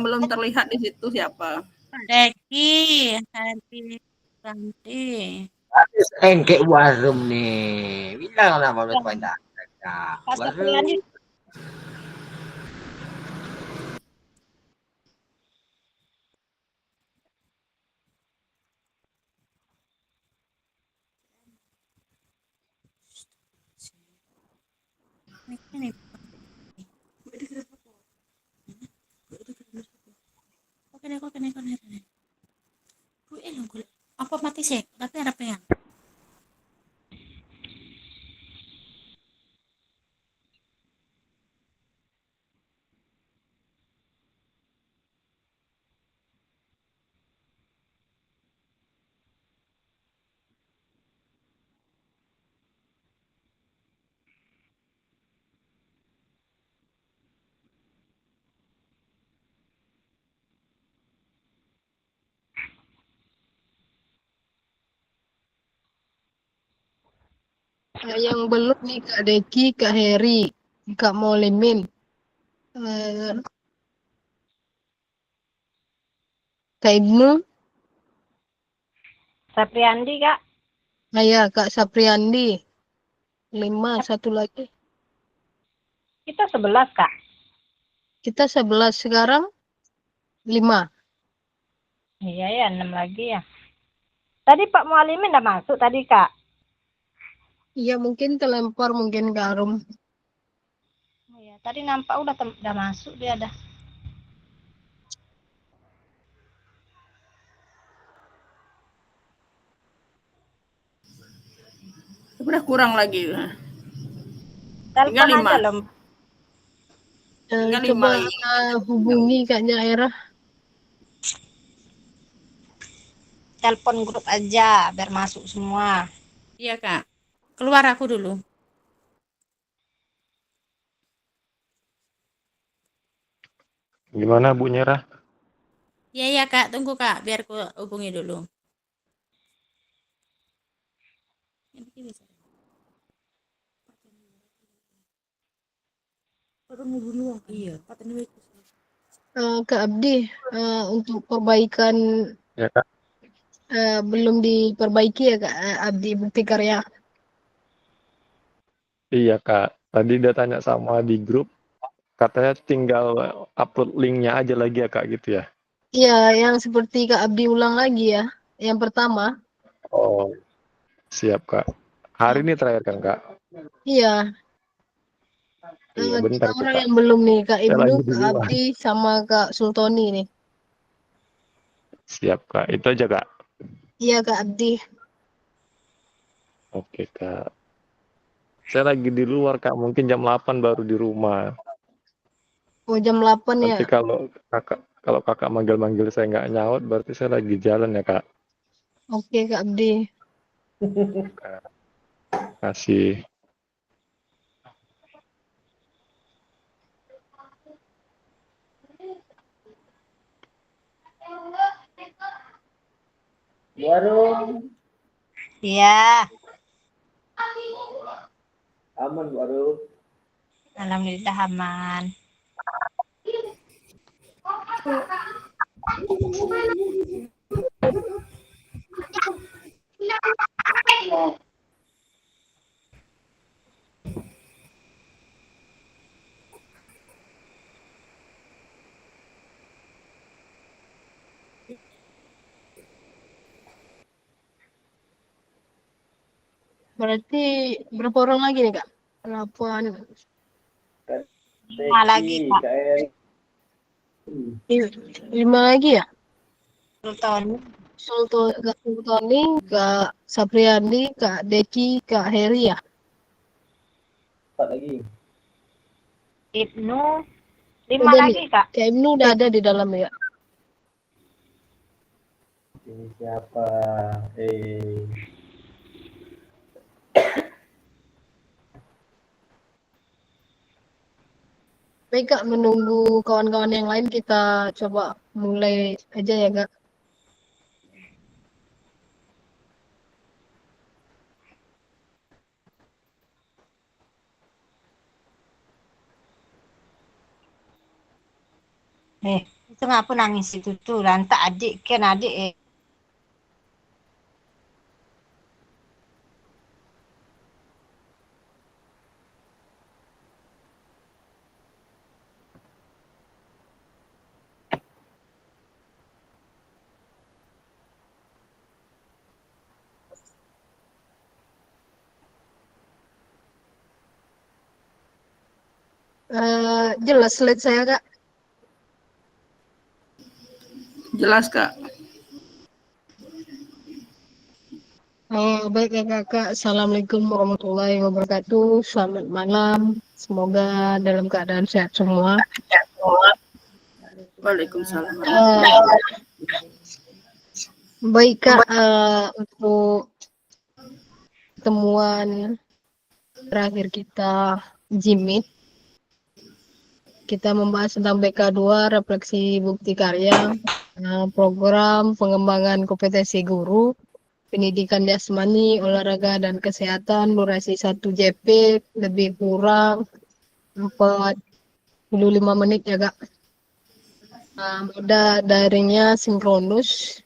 Belum terlihat di situ siapa. Deki, Hadi, Ranti. Engkek warung nih. Bilang nama lu pada. Warung. Ini. Apa mati sih? Tapi ada pengen. Yang belum nih Kak Deki, Kak Heri, Kak Molimin, Kak Ibnu, Sapriandi, Kak. ya Kak Sapriandi, 5, satu lagi. Kita 11, Kak. Kita 11 sekarang, 5. Iya ya, 6 lagi ya. Tadi Pak Mualimin udah masuk tadi, Kak. Iya mungkin terlempar mungkin ke Arum. Iya, tadi nampak udah masuk dia dah. Udah kurang lagi. Telepon Tinggal 5. aja loh. Tinggal 5 Coba lagi. hubungi Kaknya Era. Telepon grup aja biar masuk semua. Iya, Kak. Keluar aku dulu. Gimana Bu Nyerah? Iya, iya, Kak. Tunggu, Kak. Biar aku hubungi dulu. Iya, Kak Abdi, untuk perbaikan Ya Kak. belum diperbaiki ya Kak Abdi bukti karya. Iya Kak. Tadi dia tanya sama di grup, katanya tinggal upload linknya aja lagi ya Kak gitu ya. Iya, yang seperti Kak Abdi ulang lagi ya. Yang pertama. Oh, siap Kak. Hari ini terakhir kan Kak? Iya. Iya 3 bentar tuh orang Kak. yang belum nih, Kak Saya Ibnu, lagi di Kak luar. Abdi, sama Kak Sultoni nih. Siap Kak. Itu aja Kak. Iya Kak Abdi. Oke Kak. Saya lagi di luar Kak. Mungkin jam 8 baru di rumah. Oh jam 8 ya. Nanti kalau kakak manggil-manggil saya nggak nyaut, berarti saya lagi jalan ya Kak. Oke Kak Abdi. Kasih. Warung. Iya. Aman warung. Alhamdulillah aman. Berarti berapa orang lagi nih Kak? 8. 5 lagi, Kak. 5 lagi ya? Sultan. Kak Sultoni, Kak Sapriandi, Kak Deki, Kak Heri ya? 4 lagi. Ibnu 5 Udah lagi, nih. Kak. Kak Ibnu udah ada di dalam ya? Ini siapa? Baik Kak, menunggu kawan-kawan yang lain kita coba mulai aja ya Kak. itu ngapa nangis itu tuh lantak adik kan adik Jelas slide saya Kak. Jelas, Kak. Baik ya Kakak, Assalamualaikum warahmatullahi wabarakatuh. Selamat malam. Semoga dalam keadaan sehat semua. Waalaikumsalam. Eh, Baik Kak, untuk pertemuan terakhir kita Jimit, kita membahas tentang BK2 refleksi bukti karya, program pengembangan kompetensi guru, pendidikan jasmani, olahraga dan kesehatan, durasi 1 JP, lebih kurang 45 menit ya Kak. Moda daringnya sinkronus.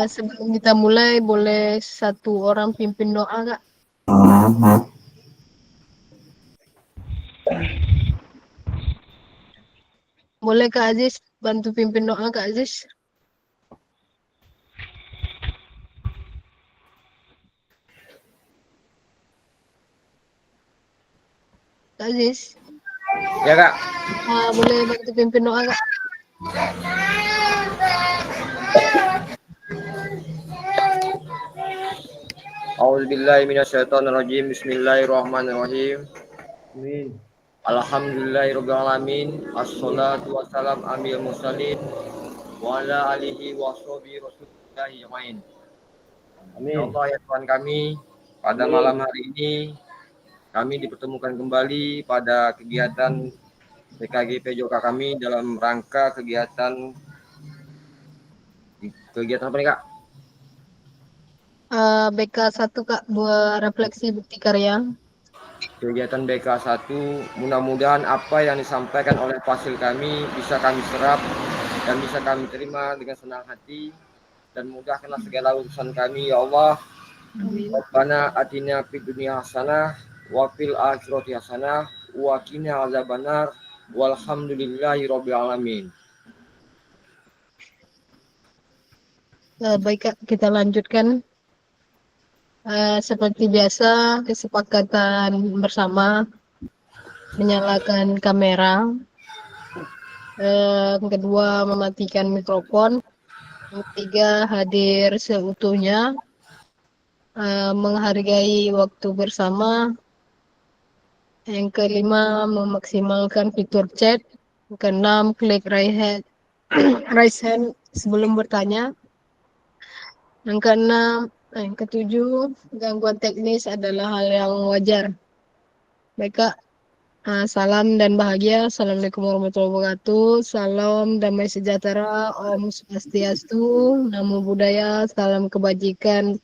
Sebelum kita mulai, boleh satu orang pimpin doa Kak? Boleh Kak Aziz bantu pimpin doa Kak Aziz? Kak Aziz, Ya Kak. boleh bantu pimpin doa Kak? A'udzubillahi minasyaitonirrajim. Bismillahirrahmanirrahim. Amin. Alhamdulillahirabbil alamin. Assalatu wassalam amil mursalin wa ala alihi wa sahbihi rasulillahi ajmain. Amin. Ya Allah ya Tuhan kami, pada Amin. malam hari ini kami dipertemukan kembali pada kegiatan PKG PJOK kami dalam rangka kegiatan apa nih Kak? BK1 Kak, buat refleksi bukti karya. Kegiatan BK1, mudah-mudahan apa yang disampaikan oleh fasil kami bisa kami serap dan bisa kami terima dengan senang hati dan mudahkanlah segala urusan kami ya Allah. Rabbana atina fid dunya hasanah wa fil akhirati hasanah wa qina azabannar walhamdulillahirabbil alamin. Baik Kak, kita lanjutkan. Seperti biasa, kesepakatan bersama menyalakan kamera. Yang kedua, mematikan mikrofon. Yang ketiga, hadir seutuhnya. Menghargai waktu bersama. Yang kelima, memaksimalkan fitur chat. Yang keenam, klik raise hand sebelum bertanya. Yang keenam, yang ketujuh, gangguan teknis adalah hal yang wajar. Baik Kak, salam dan bahagia. Assalamualaikum warahmatullahi wabarakatuh. Salam damai sejahtera, Om Swastiastu, Namo Buddhaya, salam kebajikan,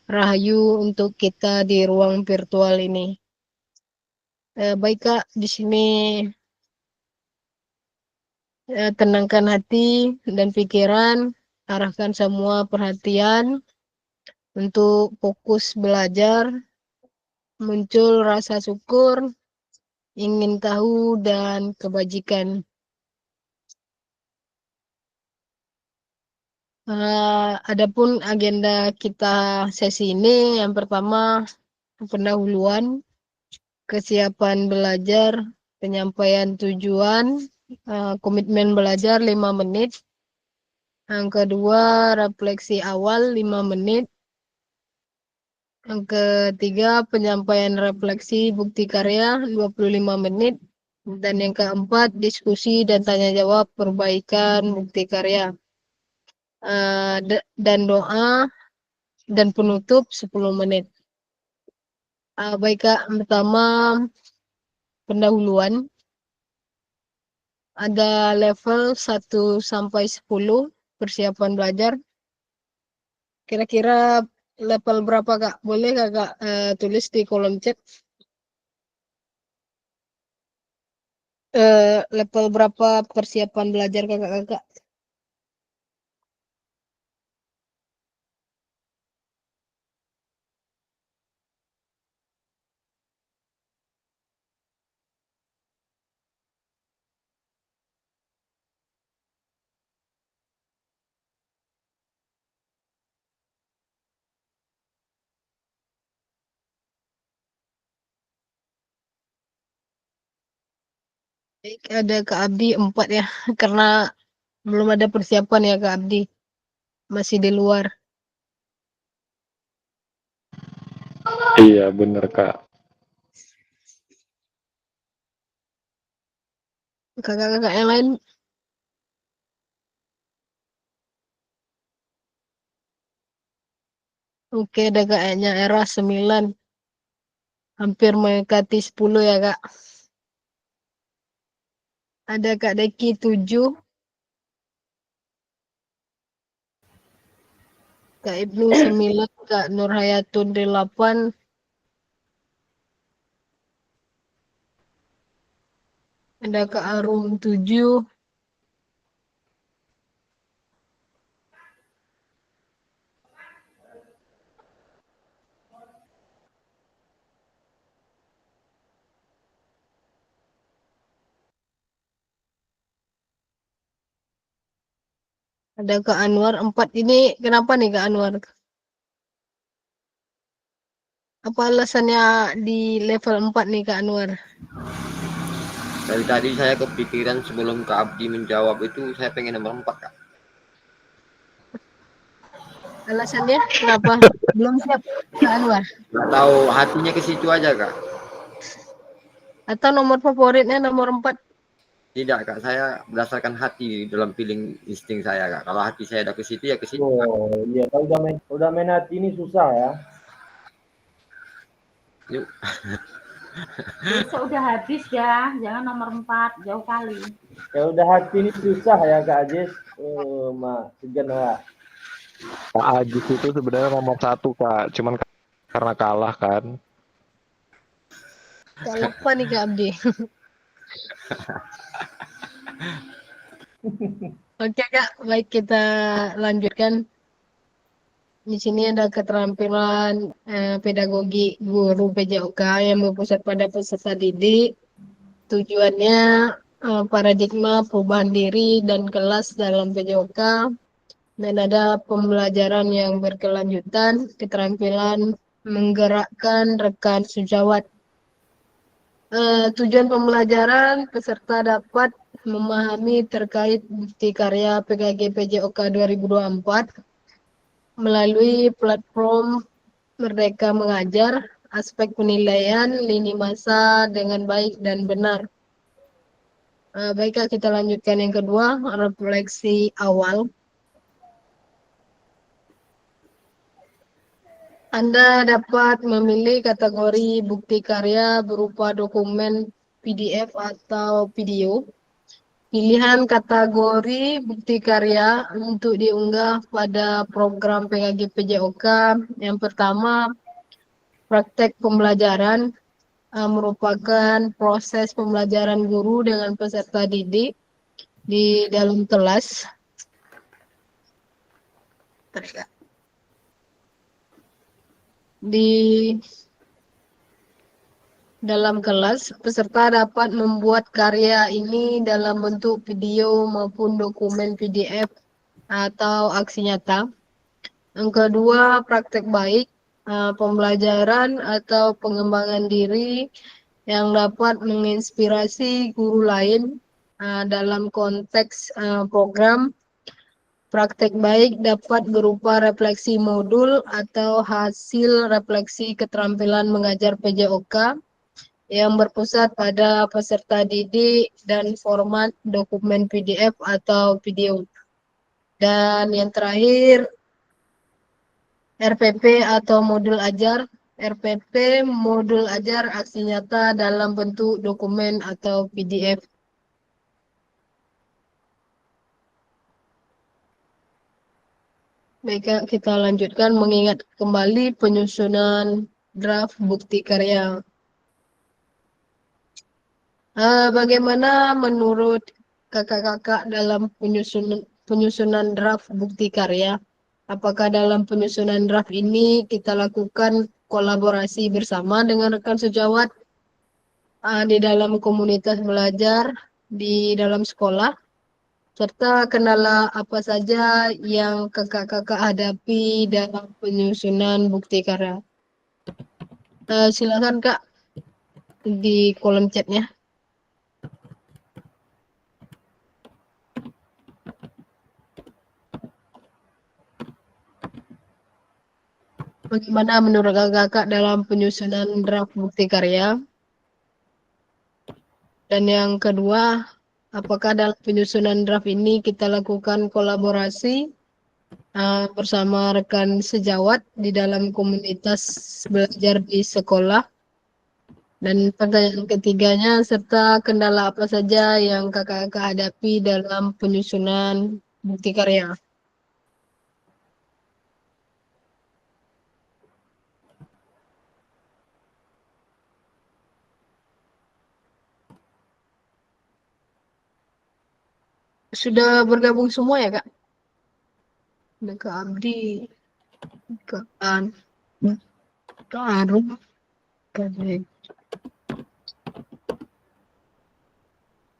Rahayu untuk kita di ruang virtual ini. Baik Kak, di sini tenangkan hati dan pikiran, arahkan semua perhatian untuk fokus belajar, muncul rasa syukur, ingin tahu, dan kebajikan. Adapun agenda kita sesi ini, yang pertama pendahuluan, kesiapan belajar, penyampaian tujuan, komitmen belajar 5 menit. Yang kedua, refleksi awal 5 menit. Yang ketiga, penyampaian refleksi bukti karya 25 menit. Dan yang keempat, diskusi dan tanya jawab perbaikan bukti karya. Dan doa dan penutup 10 menit. Baik Kak, pertama pendahuluan. Ada level 1 sampai 10 persiapan belajar. Kira-kira level berapa Kak? Boleh Kakak tulis di kolom chat? Level berapa persiapan belajar kakak-kakak? Baik, ada Kak Abdi 4 ya, karena belum ada persiapan ya Kak Abdi, masih di luar. Iya bener Kak. Kakak-kakak yang lain oke, ada kayaknya era 9, hampir mendekati 10 ya Kak. Ada Kak Deki 7, Kak Ibnu 9, Kak Nurhayatun 8, ada Kak Arum 7, ada Kak Anwar 4. Ini kenapa nih Kak Anwar? Apa alasannya di level 4 nih Kak Anwar? Dari tadi saya kepikiran sebelum Kak Abdi menjawab itu saya pengen nomor 4 Kak. Alasannya kenapa? Belum siap Kak Anwar? Nggak tahu hatinya ke situ aja Kak. Atau nomor favoritnya nomor 4? Tidak Kak, saya berdasarkan hati dalam feeling insting saya Kak. Kalau hati saya udah ke situ ya ke situ Kak. Oh iya, kalau udah main hati ini susah ya. Yuk. Besok udah habis ya, jangan nomor 4, jauh kali. Ya udah hati ini susah ya Kak Ajis. Segan Kak. Kak Ajis itu sebenarnya nomor 1 Kak, cuman karena kalah kan. Kak lupa nih Kak Abdi. Oke Kak, baik kita lanjutkan. Di sini ada keterampilan pedagogi guru PJOK yang berpusat pada peserta didik. Tujuannya paradigma perubahan diri dan kelas dalam PJOK. Dan ada pembelajaran yang berkelanjutan, keterampilan menggerakkan rekan sejawat. Tujuan pembelajaran, peserta dapat memahami terkait bukti karya PKG PJOK 2024 melalui platform Merdeka Mengajar, aspek penilaian lini masa dengan baik dan benar. Baiklah kita lanjutkan yang kedua, refleksi awal. Anda dapat memilih kategori bukti karya berupa dokumen PDF atau video. Pilihan kategori bukti karya untuk diunggah pada program PKG PJOK. Yang pertama, praktek pembelajaran merupakan proses pembelajaran guru dengan peserta didik di dalam kelas. Di dalam kelas, peserta dapat membuat karya ini dalam bentuk video maupun dokumen PDF atau aksi nyata. Yang kedua, praktek baik, pembelajaran atau pengembangan diri yang dapat menginspirasi guru lain dalam konteks program. Praktek baik dapat berupa refleksi modul atau hasil refleksi keterampilan mengajar PJOK yang berpusat pada peserta didik dan format dokumen PDF atau video. Dan yang terakhir, RPP atau modul ajar. RPP modul ajar aksi nyata dalam bentuk dokumen atau PDF. Baik, kita lanjutkan mengingat kembali penyusunan draft bukti karya. Bagaimana menurut kakak-kakak dalam penyusunan draft bukti karya? Apakah dalam penyusunan draft ini kita lakukan kolaborasi bersama dengan rekan sejawat di dalam komunitas belajar di dalam sekolah? Serta kendala apa saja yang kakak-kakak hadapi dalam penyusunan bukti karya? Silakan Kak di kolom chatnya. Bagaimana menurut kakak dalam penyusunan draft bukti karya? Dan yang kedua, apakah dalam penyusunan draft ini kita lakukan kolaborasi bersama rekan sejawat di dalam komunitas belajar di sekolah? Dan pertanyaan ketiganya, serta kendala apa saja yang kakak-kakak hadapi dalam penyusunan bukti karya? Sudah bergabung semua ya Kak? Ada Kak Abdi, Kak An, Kak Arum, Kak Dek.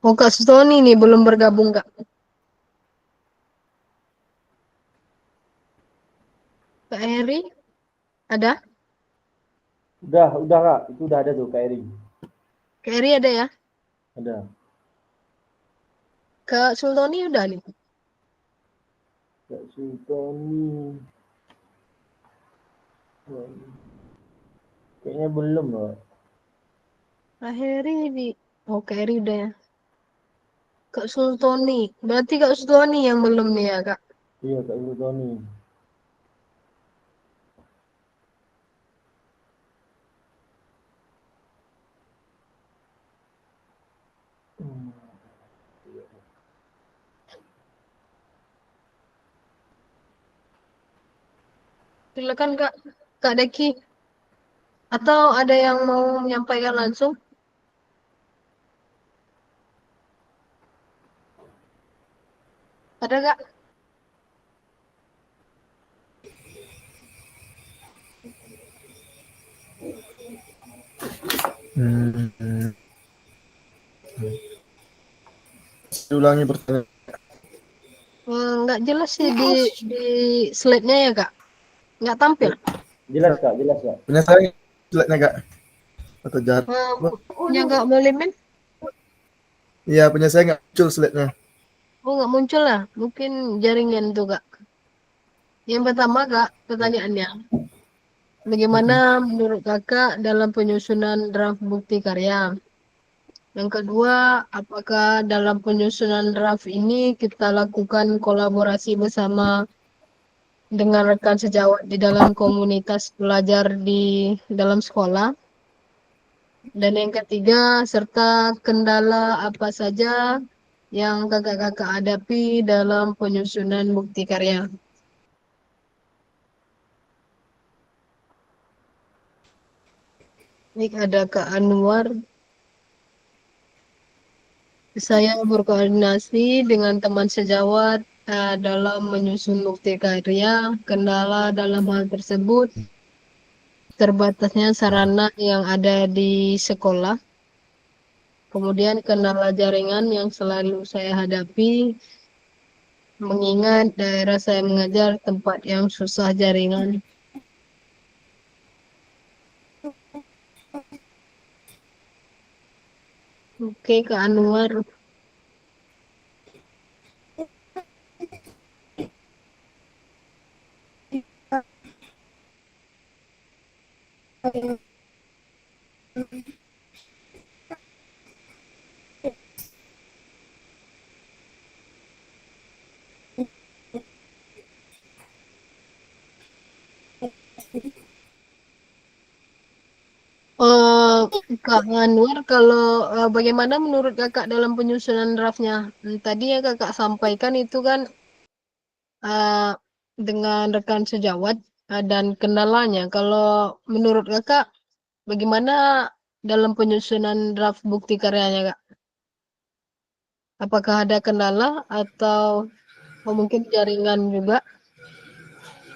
Oh Kak Sutoni nih belum bergabung Kak. Kak Eri, ada? Udah Kak, itu udah ada tuh Kak Eri. Kak Eri ada ya? Ada. Kak Sultoni udah nih. Kak Sultani. Kayaknya belum loh. Kak Eri di. Oh Kak Eri udah ya. Kak Sultoni. Berarti Kak Sultoni yang belum nih ya Kak. Iya Kak Sultani. Silakan Kak. Kak Deki. Atau ada yang mau menyampaikan langsung? Ada Kak? Ulangi pertanyaan. Nggak jelas sih di slide-nya ya Kak. Nggak tampil. Jelas Kak, jelas Kak. Punya saya slide-nya Kak. Atau jahat. Punya Kak Molimin? Iya, punya saya nggak muncul slide-nya. Oh nggak muncul lah. Mungkin jaringan tuh Kak. Yang pertama Kak, pertanyaannya. Bagaimana menurut kakak dalam penyusunan draft bukti karya? Yang kedua, apakah dalam penyusunan draft ini kita lakukan kolaborasi bersama dengan rekan sejawat di dalam komunitas belajar di dalam sekolah? Dan yang ketiga, serta kendala apa saja yang kakak-kakak hadapi dalam penyusunan bukti karya? Baik, ada Kak Anwar. Saya berkoordinasi dengan teman sejawat dalam menyusun bukti karya. Kendala dalam hal tersebut terbatasnya sarana yang ada di sekolah. Kemudian kendala jaringan yang selalu saya hadapi, mengingat daerah saya mengajar tempat yang susah jaringan. Oke, Kak Anwar. Kak Anwar, kalau bagaimana menurut kakak dalam penyusunan draftnya? Tadi yang kakak sampaikan itu kan dengan rekan sejawat dan kendalanya. Kalau menurut kakak, bagaimana dalam penyusunan draft bukti karyanya, Kak? Apakah ada kendala atau mungkin jaringan juga?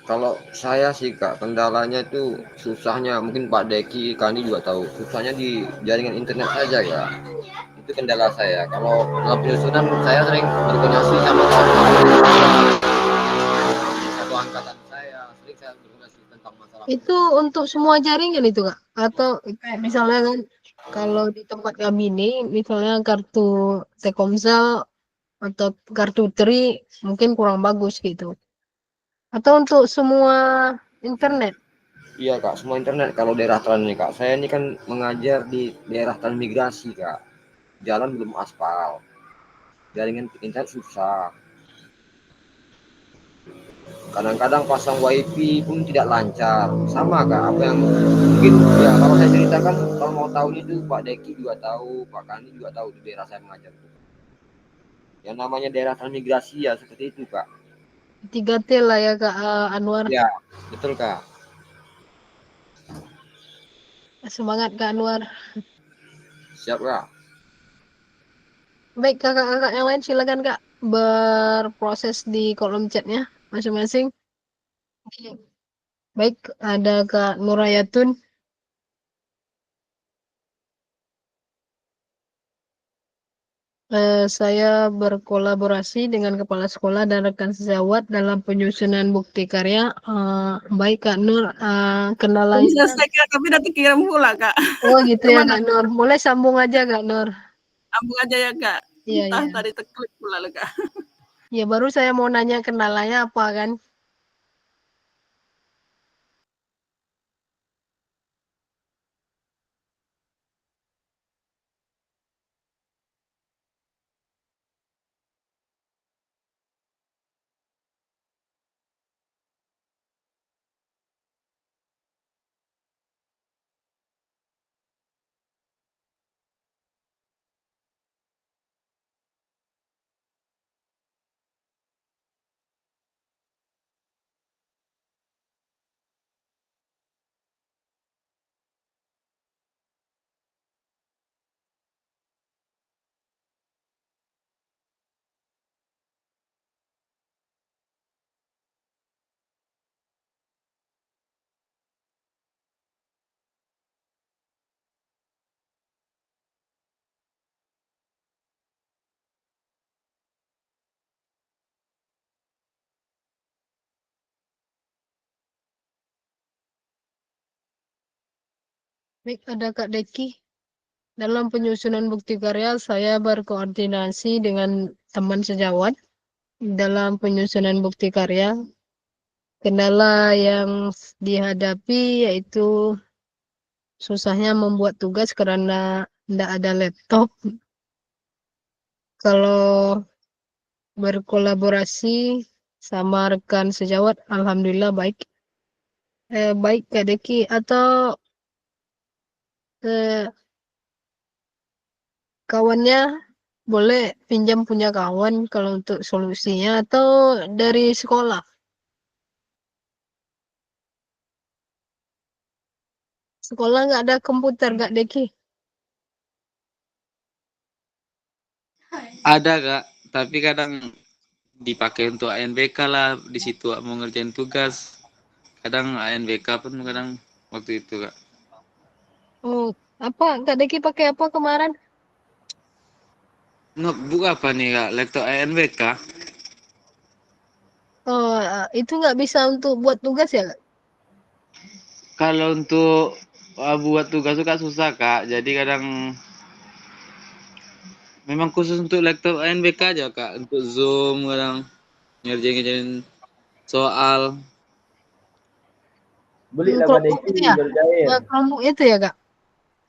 Kalau saya sih Kak, kendalanya itu susahnya, mungkin Pak Deki, Kandi juga tahu, susahnya di jaringan internet saja ya. Itu kendala saya. Kalau dalam penyusunan saya sering berkoordinasi sama kawan-kawan satu angkatan saya, sering saya berkoordinasi tentang masalah. Itu untuk semua jaringan itu, Kak? Atau kayak misalnya kan kalau di tempat kami ini, misalnya kartu Telkomsel atau kartu Tri mungkin kurang bagus gitu. Atau untuk semua internet? Iya Kak, semua internet kalau daerah Tran ini Kak. Saya ini kan mengajar di daerah transmigrasi Kak. Jalan belum aspal. Jaringan internet susah. Kadang-kadang pasang wifi pun tidak lancar. Sama Kak, apa yang mungkin ya kalau saya ceritakan, kalau mau tahu itu Pak Deki juga tahu, Pak Kandi juga tahu di daerah saya mengajar. Yang namanya daerah transmigrasi ya seperti itu Kak. 3T lah ya, Kak Anwar. Ya, betul Kak. Semangat Kak Anwar. Siap Kak. Baik, kakak-kakak yang lain silakan Kak berproses di kolom chatnya masing-masing. Oke. Baik, ada Kak Nurayatun. Saya berkolaborasi dengan kepala sekolah dan rekan sejawat dalam penyusunan bukti karya. Baik Kak Nur, Belum kendalanya. selesai Kak, tapi nanti kirim pula Kak. Oh gitu ya Gimana? Kak Nur. Mulai sambung aja Kak Nur. Sambung aja ya Kak. Iya, Entah iya. tadi terklik pula lah Kak. Ya baru saya mau nanya kendalanya apa kan. Baik, ada Kak Deki. Dalam penyusunan bukti karya, saya berkoordinasi dengan teman sejawat dalam penyusunan bukti karya. Kendala yang dihadapi yaitu susahnya membuat tugas karena tidak ada laptop. Kalau berkolaborasi sama rekan sejawat, alhamdulillah baik. Baik Kak Deki, atau eh, kawannya boleh pinjam punya kawan kalau untuk solusinya atau dari sekolah. Sekolah nggak ada komputer Kak Deki. Ada Kak, tapi kadang dipakai untuk ANBK lah di situ mau ngerjain tugas. Kadang ANBK pun kadang waktu itu Kak. Oh, apa Kak Deki pakai apa kemarin? Notebook apa nih Kak? Laptop ANBK? Oh, itu nggak bisa untuk buat tugas ya Kak? Kalau untuk buat tugas itu Kak susah Kak. Jadi kadang memang khusus untuk laptop ANBK aja Kak. Untuk Zoom kadang ngerjain soal. Belilah Chromebook Badeki itu ya? bergair. Chromebook itu ya Kak?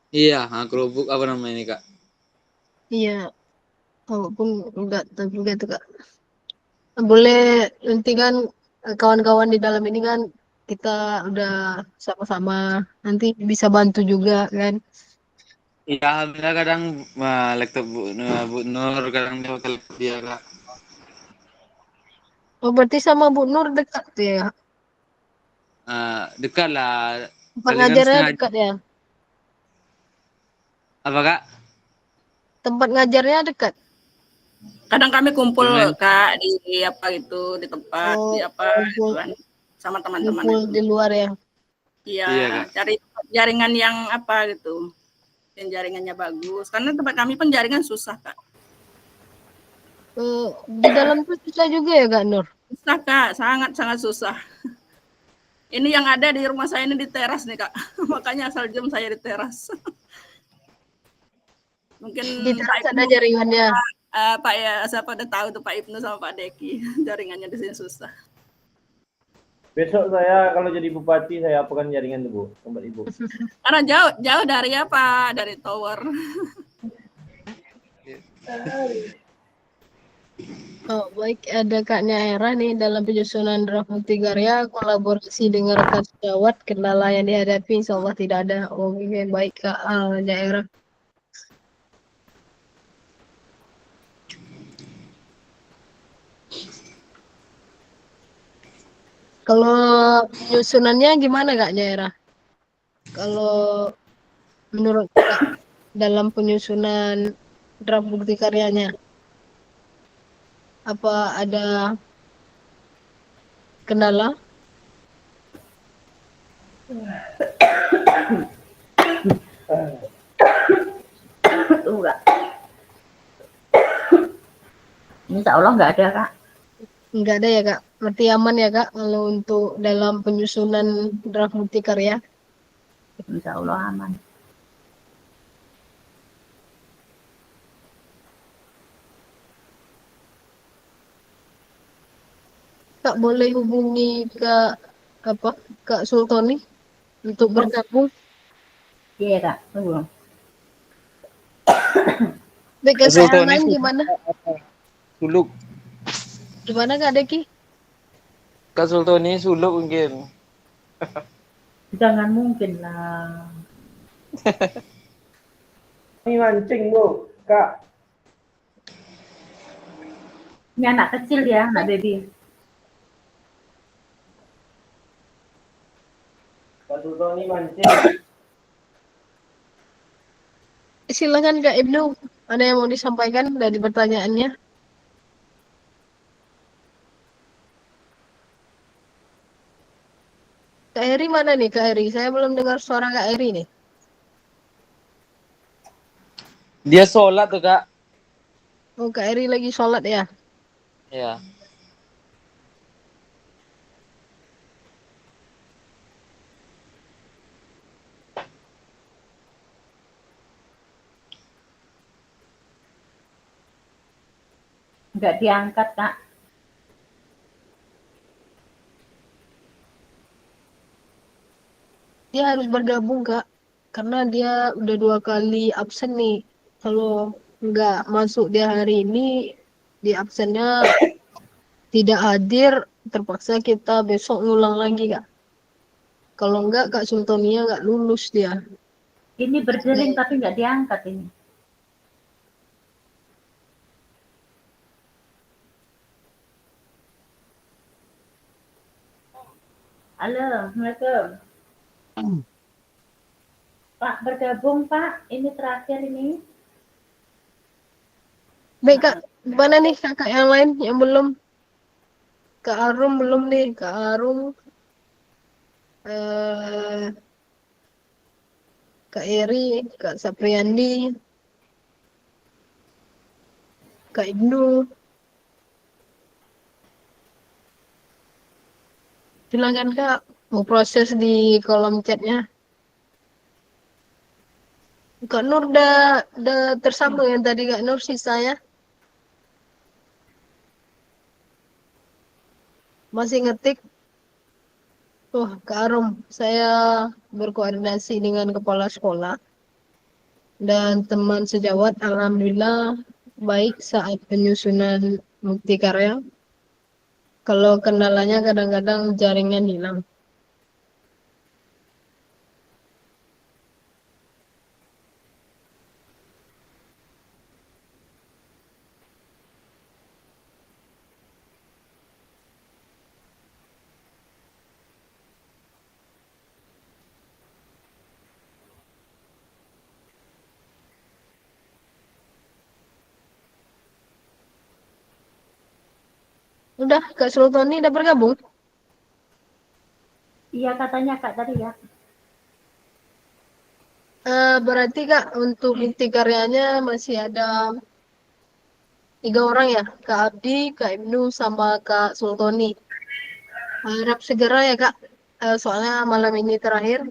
Iya, Chromebook apa namanya ini Kak? Iya, walaupun nggak tahu juga itu Kak. Boleh nanti kan kawan-kawan di dalam ini kan kita udah sama-sama nanti bisa bantu juga kan. Iya, alhamdulillah kadang laptop Bu Nur kadang dia pakai laptop dia Kak. Oh, berarti sama Bu Nur dekat tuh ya? Dekat lah. Tempat Palingan ngajarnya setengah dekat ya? Apa Kak? Tempat ngajarnya dekat? Kadang kami kumpul Cuman Kak di apa itu, di tempat di Oh, apa gitu kumpul kan sama teman-teman itu. di luar ya? Iya, iya Kak. cari jaringan yang apa gitu, yang jaringannya bagus. Karena tempat kami pun jaringan susah Kak. Di dalam tuh susah juga ya Kak Nur? Susah Kak, sangat-sangat susah. Ini yang ada di rumah saya ini di teras nih Kak, makanya asal jam saya di teras. Mungkin Di Pak teras ada Ibnu, jaringannya? Pak ya siapa udah tahu tuh Pak Ibnu sama Pak Deki, jaringannya di sini susah. Besok saya kalau jadi bupati saya apakan jaringan tuh Bu, tempat Ibu. Karena jauh dari apa? Dari tower. Oh, baik, ada Kak Nyaera nih dalam penyusunan draft multikarya, kolaborasi dengan rekan sejawat, kendala yang dihadapi, insya Allah tidak ada. Oke, baik Kak Nyaera. Kalau penyusunannya gimana Kak Nyaera? Kalau menurut Kak dalam penyusunan draft bukti karyanya, apa ada kendala? Enggak. Insya Allah nggak ada Kak. Enggak ada ya Kak? Berarti aman ya Kak kalau untuk dalam penyusunan draft bukti karya? Insya Allah aman. Kak boleh hubungi Kak Sultoni untuk bergabung? Iya Kak, tunggu. Baik, Kak yang lain gimana? Suluk. Gimana Kak Deki? Kak Sultoni suluk mungkin. Jangan mungkin lah. Ini mancing Bu, Kak. Ini anak kecil ya, anak baby. Pak Sultoni mancing. Silakan Kak Ibnu, ada yang mau disampaikan dari pertanyaannya? Kak Eri mana nih Kak Eri? Saya belum dengar suara Kak Eri nih. Dia sholat tuh Kak. Oh Kak Eri lagi sholat ya? Ya. Nggak diangkat Kak. Dia harus bergabung Kak, karena dia udah 2 kali absen nih. Kalau nggak masuk dia hari ini, di absennya tidak hadir, terpaksa kita besok ngulang lagi Kak. Kalau enggak Kak Sultonia nggak lulus dia. Ini berdering tapi nggak diangkat ini. Halo, Assalamualaikum. Pak, bergabung Pak. Ini terakhir ini. Baik Kak, mana nih kakak yang lain yang belum? Kak Arum belum nih, Kak Arum. Kak Eri, Kak Sapriandi, Kak Ibnu. Silakan Kak, mau proses di kolom chatnya. Kak Nur udah tersambung yang tadi Kak Nur sisanya. Masih ngetik. Kak Arum, saya berkoordinasi dengan kepala sekolah dan teman sejawat. Alhamdulillah baik saat penyusunan bukti karya. Kalau kendalanya kadang-kadang jaringan hilang. Udah, Kak Sultoni udah bergabung? Iya katanya Kak tadi ya. Berarti Kak untuk bukti karyanya masih ada 3 orang ya, Kak Abdi, Kak Ibnu, sama Kak Sultoni. Harap segera ya Kak, soalnya malam ini terakhir.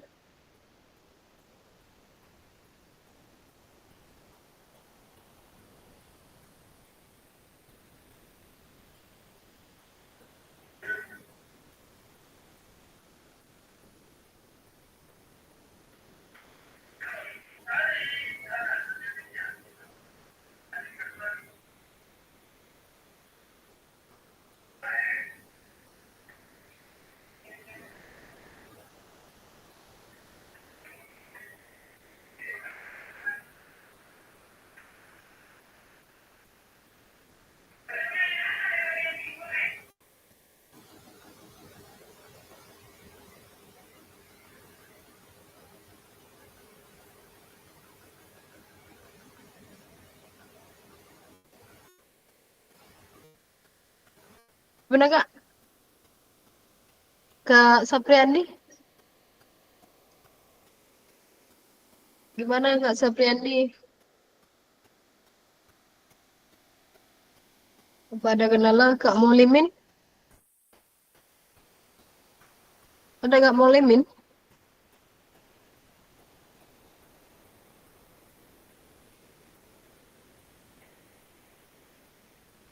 Benar Kak? Kak Sapriandi? Gimana Kak Sapriandi? Pada kenalan Kak Mulimin? Ada Kak Mulimin?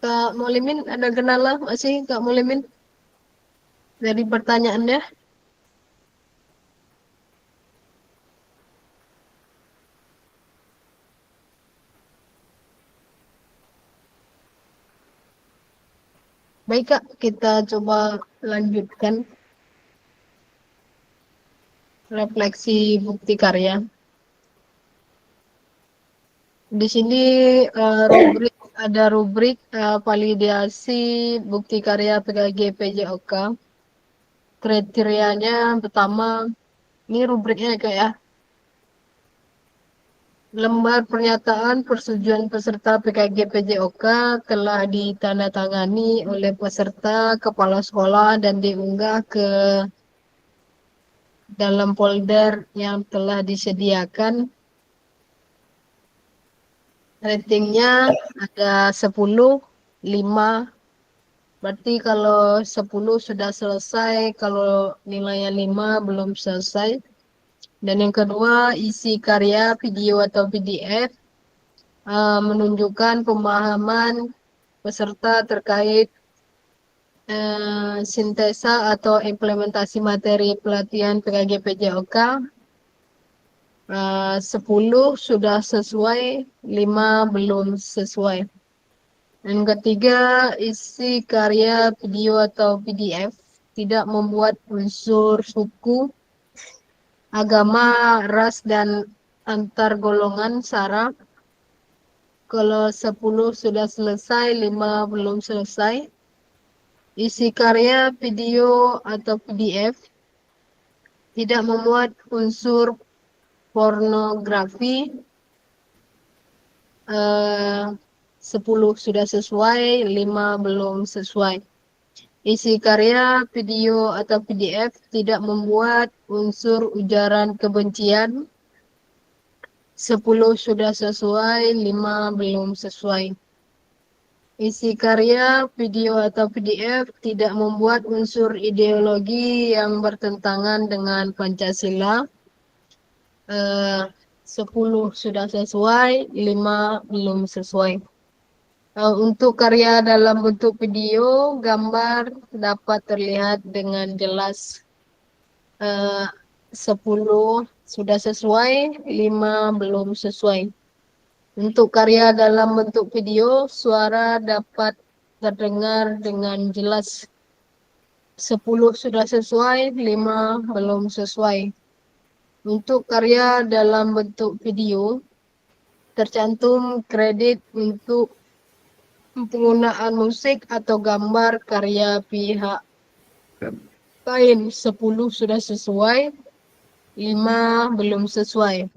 Kak Mulimin ada kenalan masih Kak Mulimin? Dari pertanyaannya. Baik Kak, kita coba lanjutkan refleksi bukti karya. Di sini ada rubrik validasi bukti karya PKG PJOK. Kriterianya pertama, ini rubriknya Kak ya. Lembar pernyataan persetujuan peserta PKG PJOK telah ditandatangani oleh peserta kepala sekolah dan diunggah ke dalam folder yang telah disediakan. Ratingnya ada 10, 5. Berarti kalau 10 sudah selesai, kalau nilainya 5 belum selesai. Dan yang kedua, isi karya video atau PDF menunjukkan pemahaman peserta terkait sintesa atau implementasi materi pelatihan PKG PJOK. 10 sudah sesuai, 5 belum sesuai. Dan ketiga, isi karya video atau PDF tidak membuat unsur suku, agama, ras, dan antar golongan sara. Kalau 10 sudah selesai, 5 belum selesai. Isi karya video atau PDF tidak memuat unsur pornografi. 10 sudah sesuai, 5 belum sesuai. Isi karya video atau PDF tidak membuat unsur ujaran kebencian. 10 sudah sesuai, 5 belum sesuai. Isi karya video atau PDF tidak membuat unsur ideologi yang bertentangan dengan Pancasila. 10 sudah sesuai, 5 belum sesuai. Untuk karya dalam bentuk video, gambar dapat terlihat dengan jelas. 10 sudah sesuai, 5 belum sesuai. Untuk karya dalam bentuk video, suara dapat terdengar dengan jelas. 10 sudah sesuai, 5 belum sesuai. Untuk karya dalam bentuk video, tercantum kredit untuk penggunaan musik atau gambar karya pihak lain. 10 sudah sesuai, 5 belum sesuai.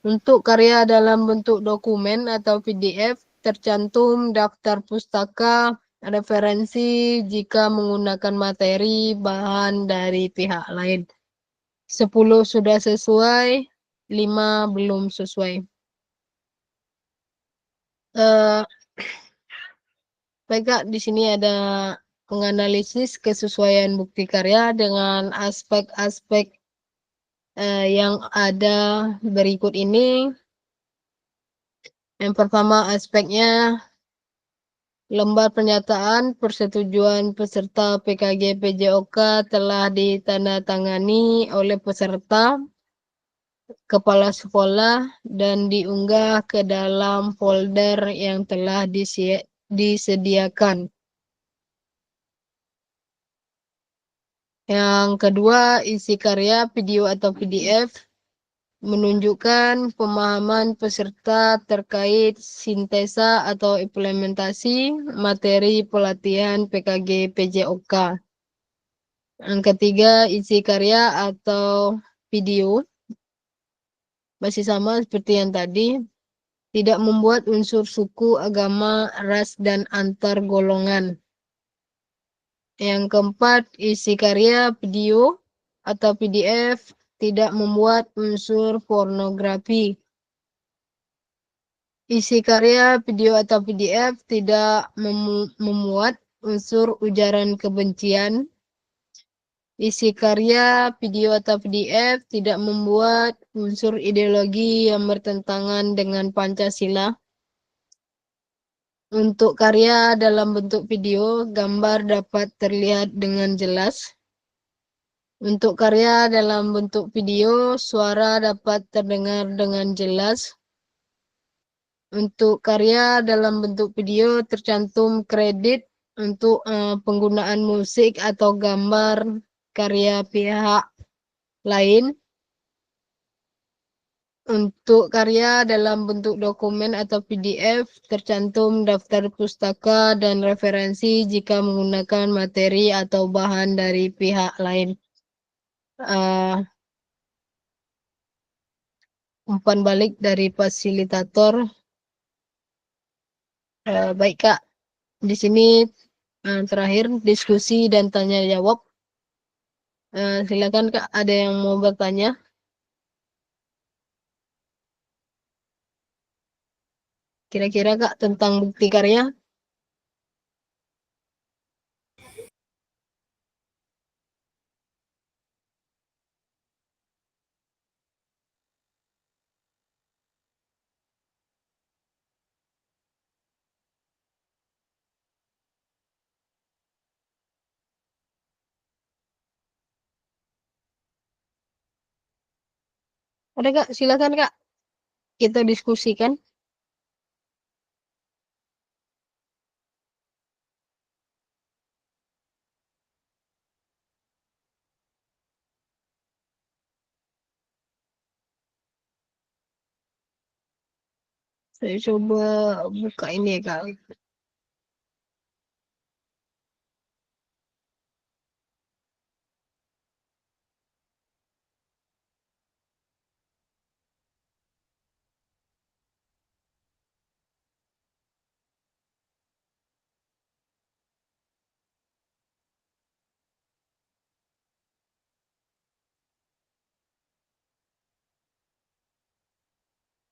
Untuk karya dalam bentuk dokumen atau PDF, tercantum daftar pustaka referensi jika menggunakan materi bahan dari pihak lain. 10 sudah sesuai, 5 belum sesuai. Baik Kak, di sini ada menganalisis kesesuaian bukti karya dengan aspek-aspek yang ada berikut ini. Yang pertama aspeknya lembar pernyataan persetujuan peserta PKG PJOK telah ditandatangani oleh peserta, kepala sekolah, dan diunggah ke dalam folder yang telah disediakan. Yang kedua, isi karya video atau PDF menunjukkan pemahaman peserta terkait sintesa atau implementasi materi pelatihan PKG PJOK. Yang ketiga, isi karya atau video masih sama seperti yang tadi, tidak membuat unsur suku, agama, ras, dan antar golongan. Yang keempat, isi karya video atau PDF tidak membuat unsur pornografi. Isi karya video atau PDF tidak memuat unsur ujaran kebencian. Isi karya video atau PDF tidak membuat unsur ideologi yang bertentangan dengan Pancasila. Untuk karya dalam bentuk video, gambar dapat terlihat dengan jelas. Untuk karya dalam bentuk video, suara dapat terdengar dengan jelas. Untuk karya dalam bentuk video, tercantum kredit untuk penggunaan musik atau gambar karya pihak lain. Untuk karya dalam bentuk dokumen atau PDF, tercantum daftar pustaka dan referensi jika menggunakan materi atau bahan dari pihak lain. Umpan balik dari fasilitator. Baik Kak, di sini terakhir diskusi dan tanya jawab. Silakan Kak, ada yang mau bertanya? Kira-kira Kak tentang bukti karya? Ada Kak, silakan Kak. Kita diskusikan. Saya coba buka ini ya Kak.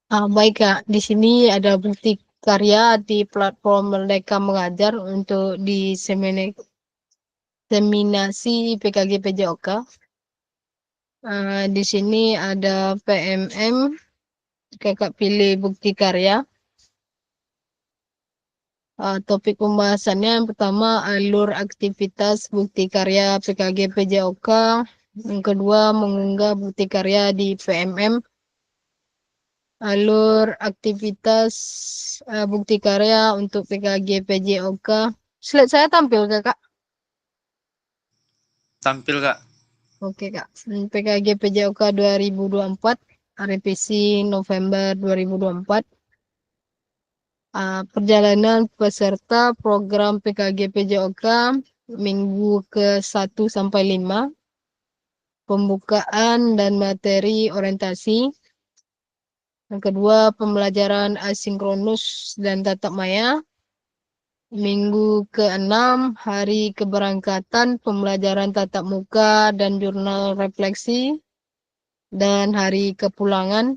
Baik Kak, di sini ada bukti karya di platform Merdeka Mengajar untuk diseminasi PKG PJOK. Di sini ada PMM, Kakak pilih bukti karya. Topik pembahasannya yang pertama alur aktivitas bukti karya PKG PJOK. Yang kedua mengunggah bukti karya di PMM. Alur aktivitas bukti karya untuk PKG PJOK. Slide saya tampil Kak? Tampil Kak. Oke Kak. PKG PJOK 2024, revisi November 2024. Perjalanan peserta program PKG PJOK minggu ke-1 sampai 5. Pembukaan dan materi orientasi. Yang kedua, pembelajaran asinkronus dan tatap maya. Minggu ke-6, hari keberangkatan, pembelajaran tatap muka dan jurnal refleksi, dan hari kepulangan.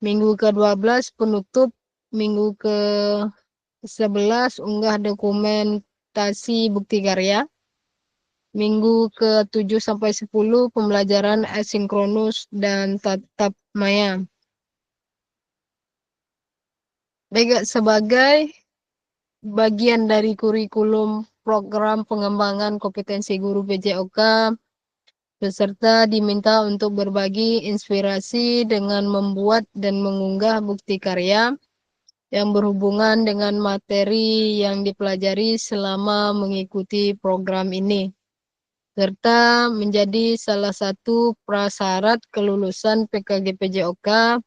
Minggu ke-12, penutup. Minggu ke-11, unggah dokumentasi bukti karya. Minggu ke-7 sampai 10, pembelajaran asinkronus dan tatap maya. Baik, sebagai bagian dari kurikulum program pengembangan kompetensi guru PJOK, peserta diminta untuk berbagi inspirasi dengan membuat dan mengunggah bukti karya yang berhubungan dengan materi yang dipelajari selama mengikuti program ini, serta menjadi salah satu prasyarat kelulusan PKG PJOK.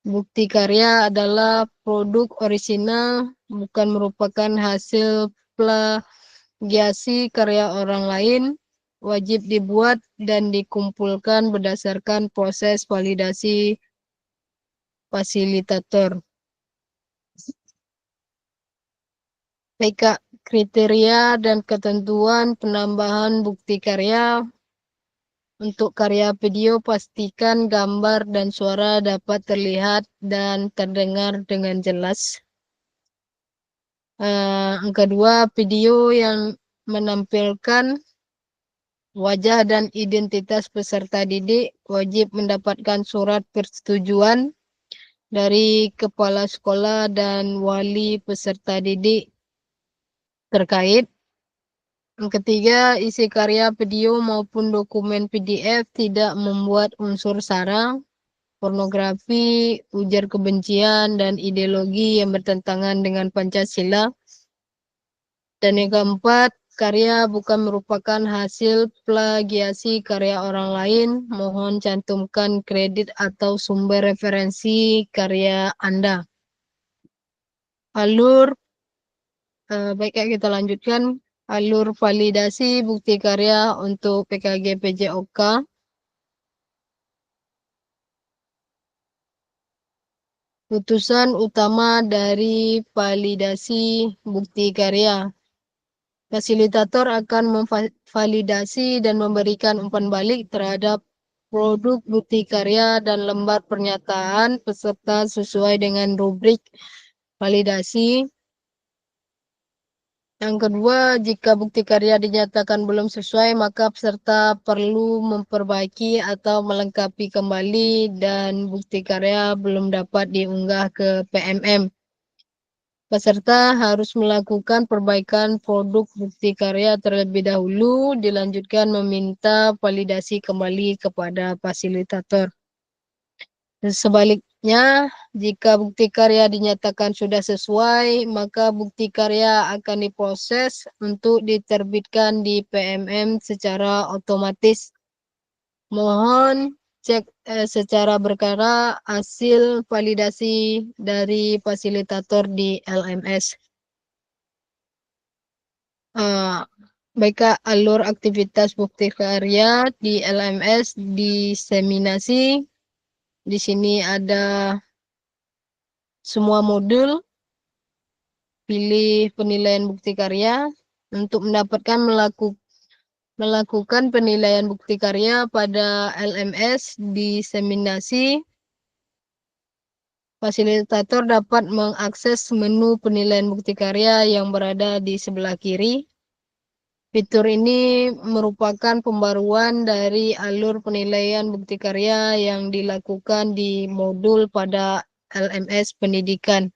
Bukti karya adalah produk orisinal, bukan merupakan hasil plagiasi karya orang lain, wajib dibuat dan dikumpulkan berdasarkan proses validasi fasilitator. Baik, Kak, kriteria dan ketentuan penambahan bukti karya. Untuk karya video, pastikan gambar dan suara dapat terlihat dan terdengar dengan jelas. Yang kedua, video yang menampilkan wajah dan identitas peserta didik wajib mendapatkan surat persetujuan dari kepala sekolah dan wali peserta didik terkait. Yang ketiga, isi karya video maupun dokumen PDF tidak membuat unsur sara, pornografi, ujar kebencian, dan ideologi yang bertentangan dengan Pancasila. Dan yang keempat, karya bukan merupakan hasil plagiasi karya orang lain. Mohon cantumkan kredit atau sumber referensi karya Anda. Alur, baiknya kita lanjutkan. Alur validasi bukti karya untuk PKG PJOK. Putusan utama dari validasi bukti karya. Fasilitator akan memvalidasi dan memberikan umpan balik terhadap produk bukti karya dan lembar pernyataan peserta sesuai dengan rubrik validasi. Yang kedua, jika bukti karya dinyatakan belum sesuai, maka peserta perlu memperbaiki atau melengkapi kembali dan bukti karya belum dapat diunggah ke PMM. Peserta harus melakukan perbaikan produk bukti karya terlebih dahulu, dilanjutkan meminta validasi kembali kepada fasilitator. Sebaliknya, jika bukti karya dinyatakan sudah sesuai, maka bukti karya akan diproses untuk diterbitkan di PMM secara otomatis. Mohon cek secara berkala hasil validasi dari fasilitator di LMS. Baik, alur aktivitas bukti karya di LMS diseminasi. Di sini ada semua modul. Pilih penilaian bukti karya. Untuk mendapatkan melakukan penilaian bukti karya pada LMS diseminasi, fasilitator dapat mengakses menu penilaian bukti karya yang berada di sebelah kiri. Fitur ini merupakan pembaruan dari alur penilaian bukti karya yang dilakukan di modul pada LMS pendidikan.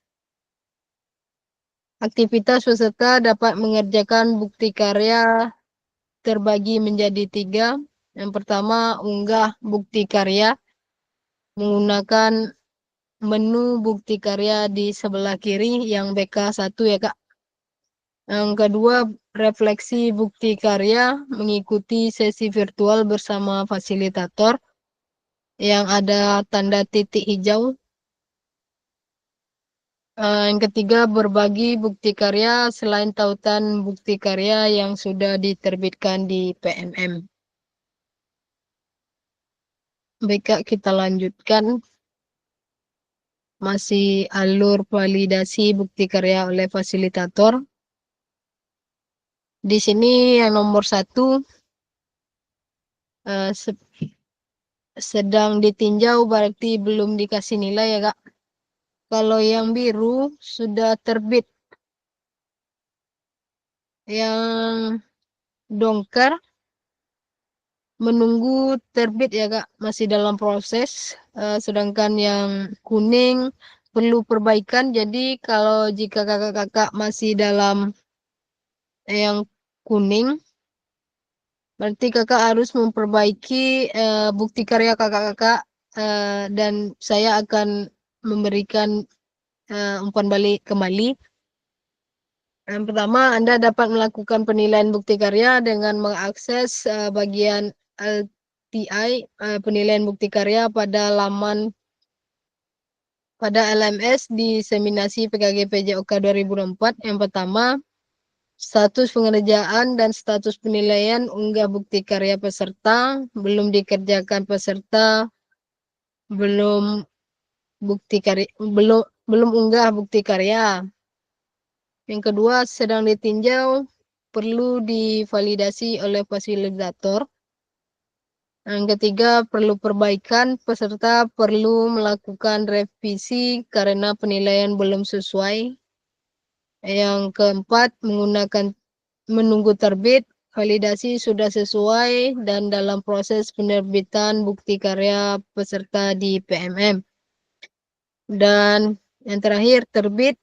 Aktivitas peserta dapat mengerjakan bukti karya terbagi menjadi 3. Yang pertama, unggah bukti karya menggunakan menu bukti karya di sebelah kiri yang BK1 ya, Kak. Yang kedua, refleksi bukti karya mengikuti sesi virtual bersama fasilitator yang ada tanda titik hijau. Yang ketiga, berbagi bukti karya selain tautan bukti karya yang sudah diterbitkan di PMM. Baik, Kak, kita lanjutkan. masih alur validasi bukti karya oleh fasilitator. Di sini yang nomor 1 sedang ditinjau berarti belum dikasih nilai ya Kak. Kalau yang biru sudah terbit. Yang dongker menunggu terbit ya Kak, masih dalam proses. Sedangkan yang kuning perlu perbaikan. Jadi kalau jika kakak-kakak masih dalam yang kuning, berarti kakak harus memperbaiki bukti karya kakak-kakak, dan saya akan memberikan umpan balik kembali. Yang pertama, Anda dapat melakukan penilaian bukti karya dengan mengakses bagian LTI, penilaian bukti karya pada LMS diseminasi PKG PJOK 2004. Yang pertama, status pengerjaan dan status penilaian unggah bukti karya peserta, belum dikerjakan peserta, belum unggah bukti karya. Yang kedua, sedang ditinjau, perlu divalidasi oleh fasilitator. Yang ketiga, perlu perbaikan, peserta perlu melakukan revisi karena penilaian belum sesuai. Yang keempat, menunggu terbit, validasi sudah sesuai dan dalam proses penerbitan bukti karya peserta di PMM. Dan yang terakhir, terbit,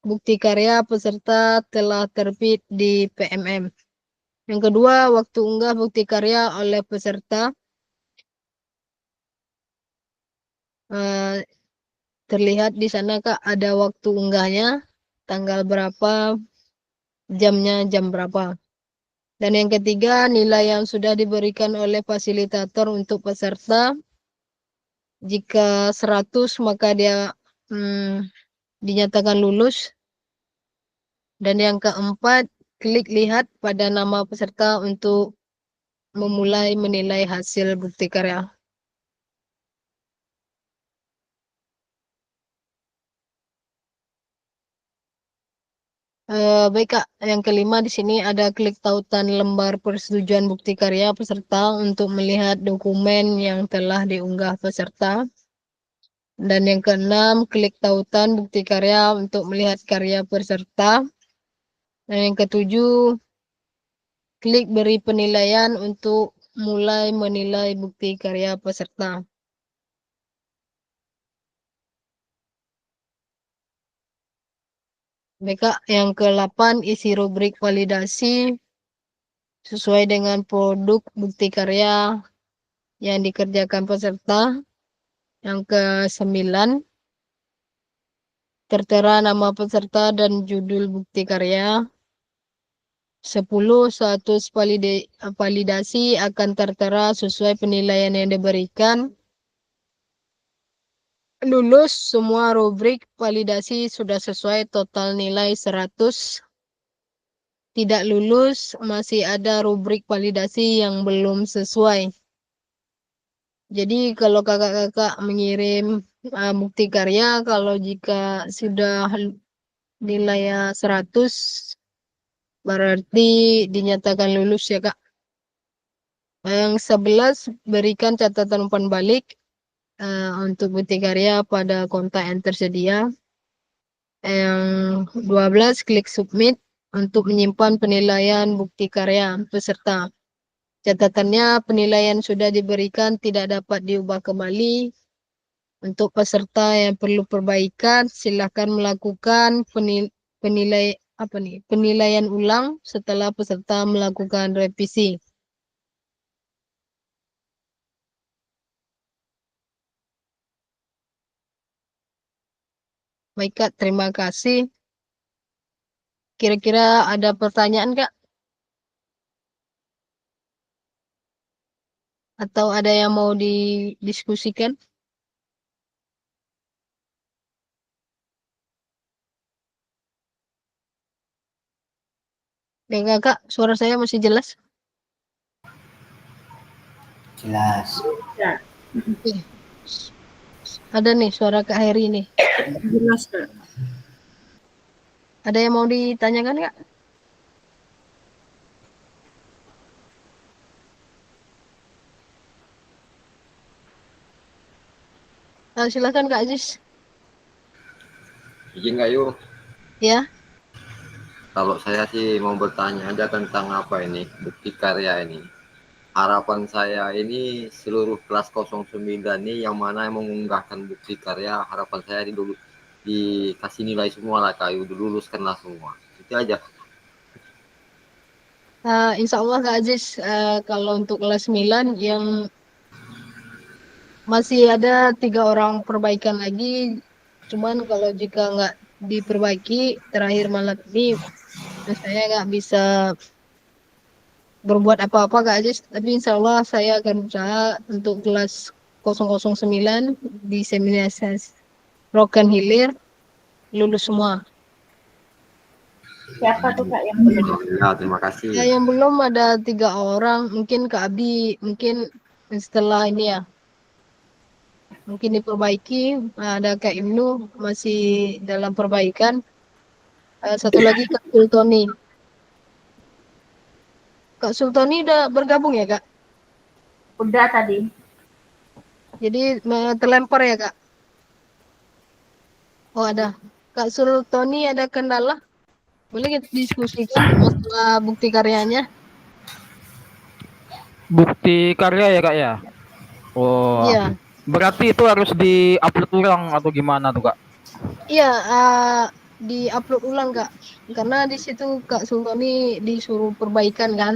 bukti karya peserta telah terbit di PMM. Yang kedua, waktu unggah bukti karya oleh peserta. Terlihat di sana Kak, ada waktu unggahnya, tanggal berapa, jamnya jam berapa. Dan yang ketiga, nilai yang sudah diberikan oleh fasilitator untuk peserta. Jika 100 maka dia dinyatakan lulus. Dan yang keempat, klik lihat pada nama peserta untuk memulai menilai hasil bukti karya. Baik Kak, yang kelima di sini ada klik tautan lembar persetujuan bukti karya peserta untuk melihat dokumen yang telah diunggah peserta. Dan yang keenam, klik tautan bukti karya untuk melihat karya peserta. Dan yang ketujuh, klik beri penilaian untuk mulai menilai bukti karya peserta. Baik Kak, yang ke-8 isi rubrik validasi sesuai dengan produk bukti karya yang dikerjakan peserta. Yang ke-9 tertera nama peserta dan judul bukti karya. 10 status validasi akan tertera sesuai penilaian yang diberikan. Lulus, semua rubrik validasi sudah sesuai, total nilai 100. Tidak lulus, masih ada rubrik validasi yang belum sesuai. Jadi kalau kakak-kakak mengirim bukti karya, kalau jika sudah nilainya 100, berarti dinyatakan lulus ya Kak. Yang 11, berikan catatan umpan balik untuk bukti karya pada kontak yang tersedia. Yang 12, klik submit untuk menyimpan penilaian bukti karya peserta. Catatannya, penilaian sudah diberikan, tidak dapat diubah kembali. Untuk peserta yang perlu perbaikan, silakan melakukan penilaian ulang setelah peserta melakukan revisi. Baik Kak, terima kasih. Kira-kira ada pertanyaan Kak? Atau ada yang mau didiskusikan? Baik Kak, suara saya masih jelas? Jelas. Oke. Ada nih suara Kak Heri nih. Jelas, Kak. Ada yang mau ditanyakan Kak? Silakan Kak Aziz. Izin nggak yuk? Ya. Kalau saya sih mau bertanya aja tentang apa ini, bukti karya ini. Harapan saya ini seluruh kelas 09 ini yang mana yang mengunggahkan bukti karya, harapan saya dikasih nilai semua lah, kayu diluluskanlah semua. Itu aja. Insya Allah Kak Aziz, kalau untuk kelas 9 yang masih ada 3 orang perbaikan lagi, cuman kalau jika nggak diperbaiki terakhir malam ini, saya nggak bisa berbuat apa-apa Kak Aziz, tapi insya Allah saya akan berusaha untuk kelas 009 di seminisasi Rokan Hilir lulus semua. Siapa tuh Kak yang belum? Ya, terima kasih. Ya, yang belum ada 3 orang, mungkin Kak Abi, mungkin setelah ini ya, mungkin diperbaiki. Ada Kak Ibnu masih dalam perbaikan. Satu lagi Kak Sultoni. Kak Sultoni udah bergabung ya Kak? Udah tadi. Jadi terlempar ya Kak? Oh ada. Kak Sultoni ada kendala? Boleh kita diskusikan masalah bukti karyanya? Bukti karya ya Kak ya? Oh, Iya. berarti itu harus di-upload ulang atau gimana tuh Kak? Iya, di-upload ulang Kak. Karena di situ Kak Sultoni disuruh perbaikan kan.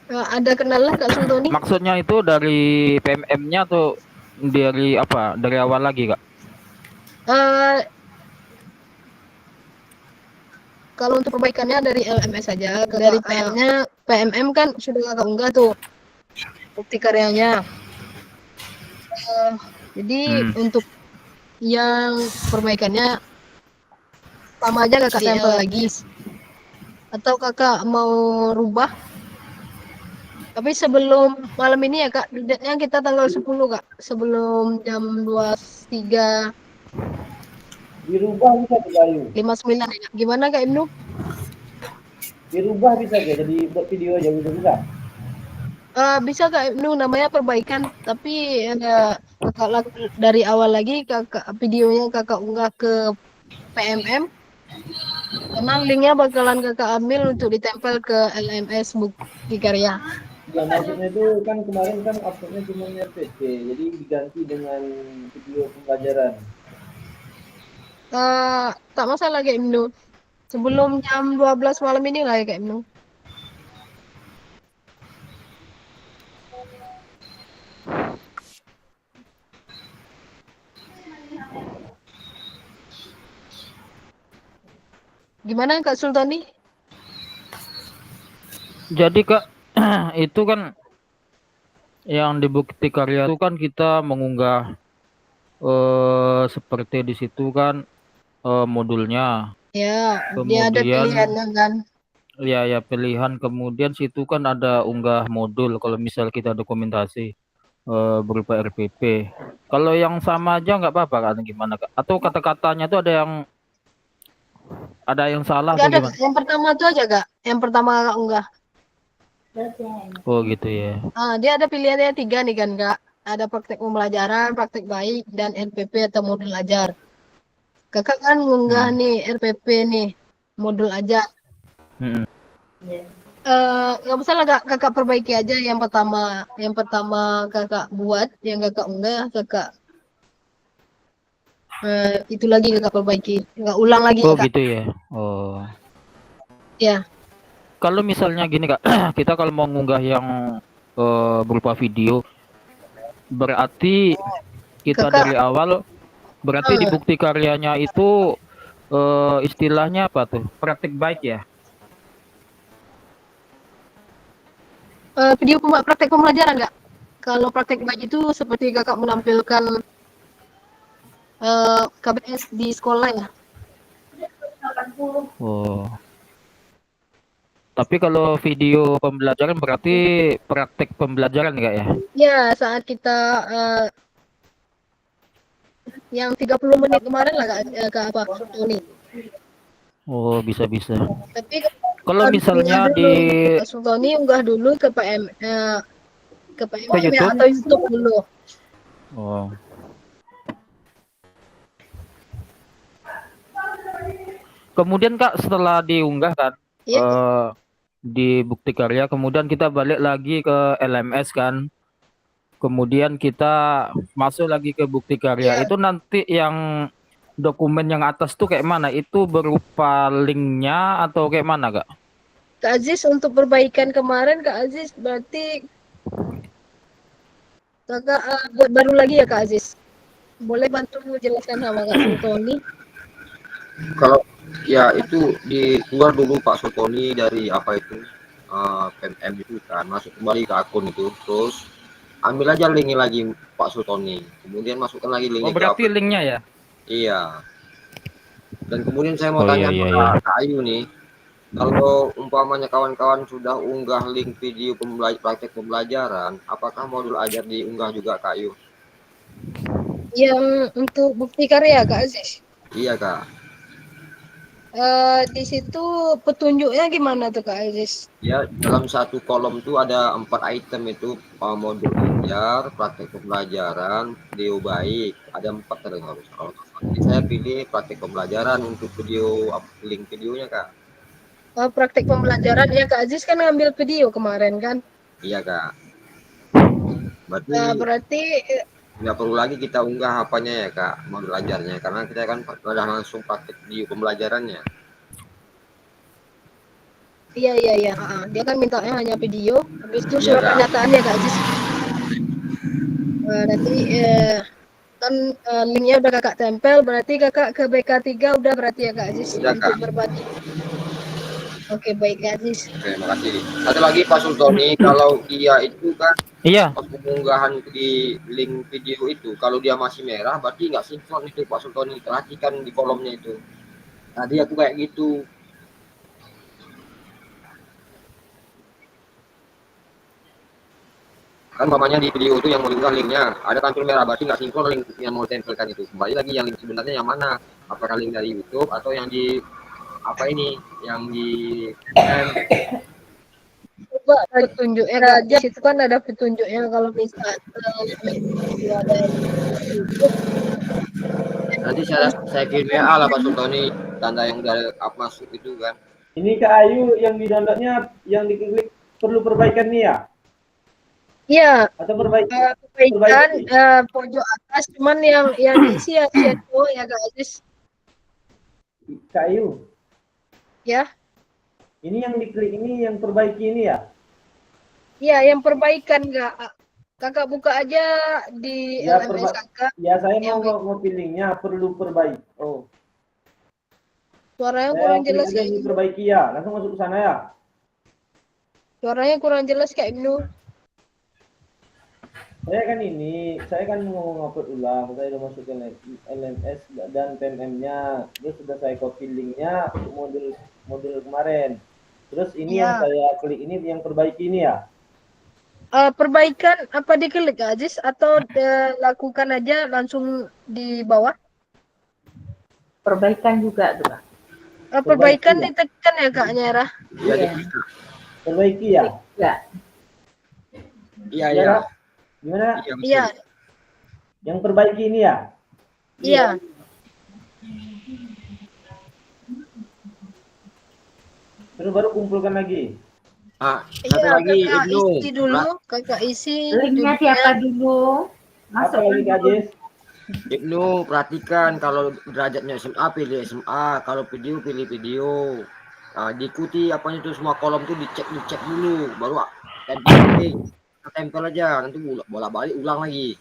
Ada kendala Kak Sultoni? Maksudnya itu dari PMM-nya atau dari apa? Dari awal lagi Kak? Kalau untuk perbaikannya dari LMS saja, dari PM-nya, PMM kan sudah Kakak unggah tuh bukti karyanya. Jadi untuk yang perbaikannya sama aja Kakak tempel lagi. Atau Kakak mau rubah? Tapi sebelum malam ini ya Kak, date-nya kita tanggal 10 Kak, sebelum jam 23. Dirubah bisa Bayu. 59 ya. Gimana Kak Ibnu? Dirubah bisa Kak, jadi buat video aja bisa. Bisa Kak Ibnu, namanya perbaikan, tapi ada Kakak dari awal lagi Kakak videonya Kakak unggah ke PMM. Karena linknya bakalan Kakak ambil untuk ditempel ke LMS bukti karya. Ya maksudnya itu kan kemarin kan uploadnya cuma RPT, jadi diganti dengan video pembelajaran. Tak masalah Kak Ibnu. Sebelum jam 12 malam ini lah ya Kak Ibnu. Gimana Kak Sultani? Jadi Kak, itu kan yang di bukti karya itu kan kita mengunggah seperti di situ kan modulnya. Ya, dia ada pilihannya kan. Ya pilihan, kemudian situ kan ada unggah modul kalau misal kita dokumentasi berupa RPP. Kalau yang sama aja nggak apa-apa kan, gimana Kak? Atau kata-katanya tuh ada yang salah atau Nggak ada, gimana? yang pertama tuh aja Kak. Yang pertama Kak unggah. Oh gitu ya. Dia ada pilihannya 3 nih kan Kak. Ada praktek pembelajaran, praktek baik, dan RPP atau modul ajar. Kakak kan ngunggah nih RPP nih, modul ajar. Nggak masalah Kak, Kakak perbaiki aja yang pertama Kakak buat, yang Kakak unggah, Kakak itu lagi Kakak perbaiki, nggak ulang lagi Oh Kak. gitu ya. Oh. Ya. Kalau misalnya gini Kak, kita kalau mau ngunggah yang berupa video, berarti kita dari awal, berarti di bukti karyanya itu istilahnya apa tuh? Praktik baik ya? Video praktek pembelajaran Kak. Kalau praktek baik itu seperti Kakak menampilkan KBS di sekolah ya. Oh. Tapi kalau video pembelajaran berarti praktek pembelajaran Kak ya? Ya, saat kita yang 30 menit kemarin lah Kak Tony. Oh, bisa-bisa. Tapi Kalau misalnya di Kak Sultoni unggah dulu ke PM ke PMM ya, YouTube? atau YouTube dulu. Oh. Kemudian Kak setelah diunggah kan di Bukti Karya, kemudian kita balik lagi ke LMS kan. Kemudian kita masuk lagi ke Bukti Karya. Itu nanti yang dokumen yang atas tuh kayak mana? Itu berupa linknya atau kayak mana Kak? Kak Aziz untuk perbaikan kemarin Kak Aziz berarti Kakak buat baru lagi ya Kak Aziz. Boleh bantu jelaskan sama Kak Sultoni? Kalau ya itu di keluar dulu Pak Sultoni dari apa itu PMM itu kan, masuk kembali ke akun itu, terus ambil aja linknya lagi Pak Sultoni, kemudian masukkan lagi linknya. Oh berarti linknya ya? Iya. Dan kemudian saya mau tanya ke Kak Ayu nih, kalau umpamanya kawan-kawan sudah unggah link video praktek pembelajaran, apakah modul ajar diunggah juga Kak Ayu? Yang untuk Bukti Karya Kak Aziz? Iya Kak. Di situ petunjuknya gimana tuh Kak Aziz? Ya, dalam satu kolom itu ada 4 item itu, modul ajar, praktek pembelajaran, video baik, ada 4 kalau jadi saya pilih praktek pembelajaran untuk video, link videonya Kak. Praktek pembelajaran ya Kak Aziz kan ngambil video kemarin kan? Iya Kak. Berarti nggak perlu lagi kita unggah apanya ya Kak, modul ajarnya, karena kita kan udah langsung praktek video pembelajarannya. Iya. Dia kan mintanya hanya video, habis itu surat pernyataannya Kak Aziz. Nanti kan linknya udah Kakak tempel, berarti Kakak ke BK3 udah berarti ya Kak Aziz untuk berbagi. Oke, baik Kak Aziz. Oke, makasih. Satu lagi Pak Sultoni, kalau dia itu kan pengunggahan di link video itu, kalau dia masih merah berarti nggak sinkron itu Pak Sultoni, perhatikan di kolomnya itu. Tadi aku kayak gitu. Kan mamanya di video itu yang mau diunggah linknya ada tampil merah, berarti nggak sinkron link yang mau tempelkan itu. Kembali lagi yang link sebenarnya yang mana, apakah link dari YouTube atau yang di apa ini, yang di coba petunjuknya aja, situ kan ada petunjuknya kalau bisa ada nanti saya kirim WA lah Pak Sultoni, tanda yang udah masuk itu kan. Ini Kak Ayu yang di downloadnya yang diklik perlu perbaikan nih ya? Iya. Atau perbaikan pojok atas, cuman yang diisi ya shadow ya Kak Aziz. Kak Ayu. Ya. Ini yang diklik ini yang perbaiki ini ya? Iya, yang perbaikan Kakak buka aja di LMS Kakak. Ya, saya mau pilihnya perlu perbaiki. Oh. Suaranya kurang jelas ya. Ini perbaiki ya, langsung masuk ke sana ya. Suaranya kurang jelas Kak Ibnu. Saya kan mau ngupload ulang, saya udah masukin LMS dan PMM-nya, terus sudah saya copy linknya untuk modul kemarin. Terus ini yang saya klik ini yang perbaiki ini ya? Perbaikan apa diklik Aziz atau lakukan aja langsung di bawah? Perbaikan juga tuh Kak. Perbaikan ditekan ya Kak Nyara? Iya. Perbaiki ya? Iya. Gimana? Iya. Yang perbaiki ini ya? Iya. Terus baru kumpulkan lagi. Satu lagi Ibnu. Isi dulu, Kakak isi. Linknya siapa dulu? Masuk lagi Kak Jis. Ibnu, perhatikan kalau derajatnya SMA pilih SMA, kalau video pilih video. Diikuti apanya itu semua kolom tuh dicek dulu, baru tempel aja, nanti bolak-balik ulang lagi.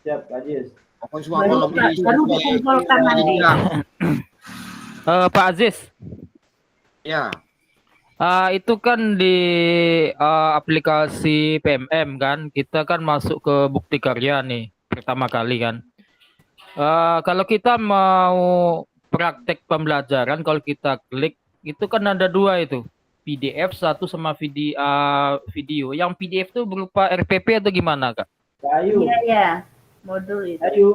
Siap Kak Jis. Pokoknya semua kolom baru dikumpulkan nanti. Pak Aziz. Ya. Itu kan di aplikasi PMM kan, kita kan masuk ke Bukti Karya nih pertama kali kan. Kalau kita mau praktek pembelajaran, kalau kita klik itu kan ada dua itu. PDF satu sama video. Yang PDF itu berupa RPP atau gimana, Kak? Kayu. Iya. Modul itu. Kayu.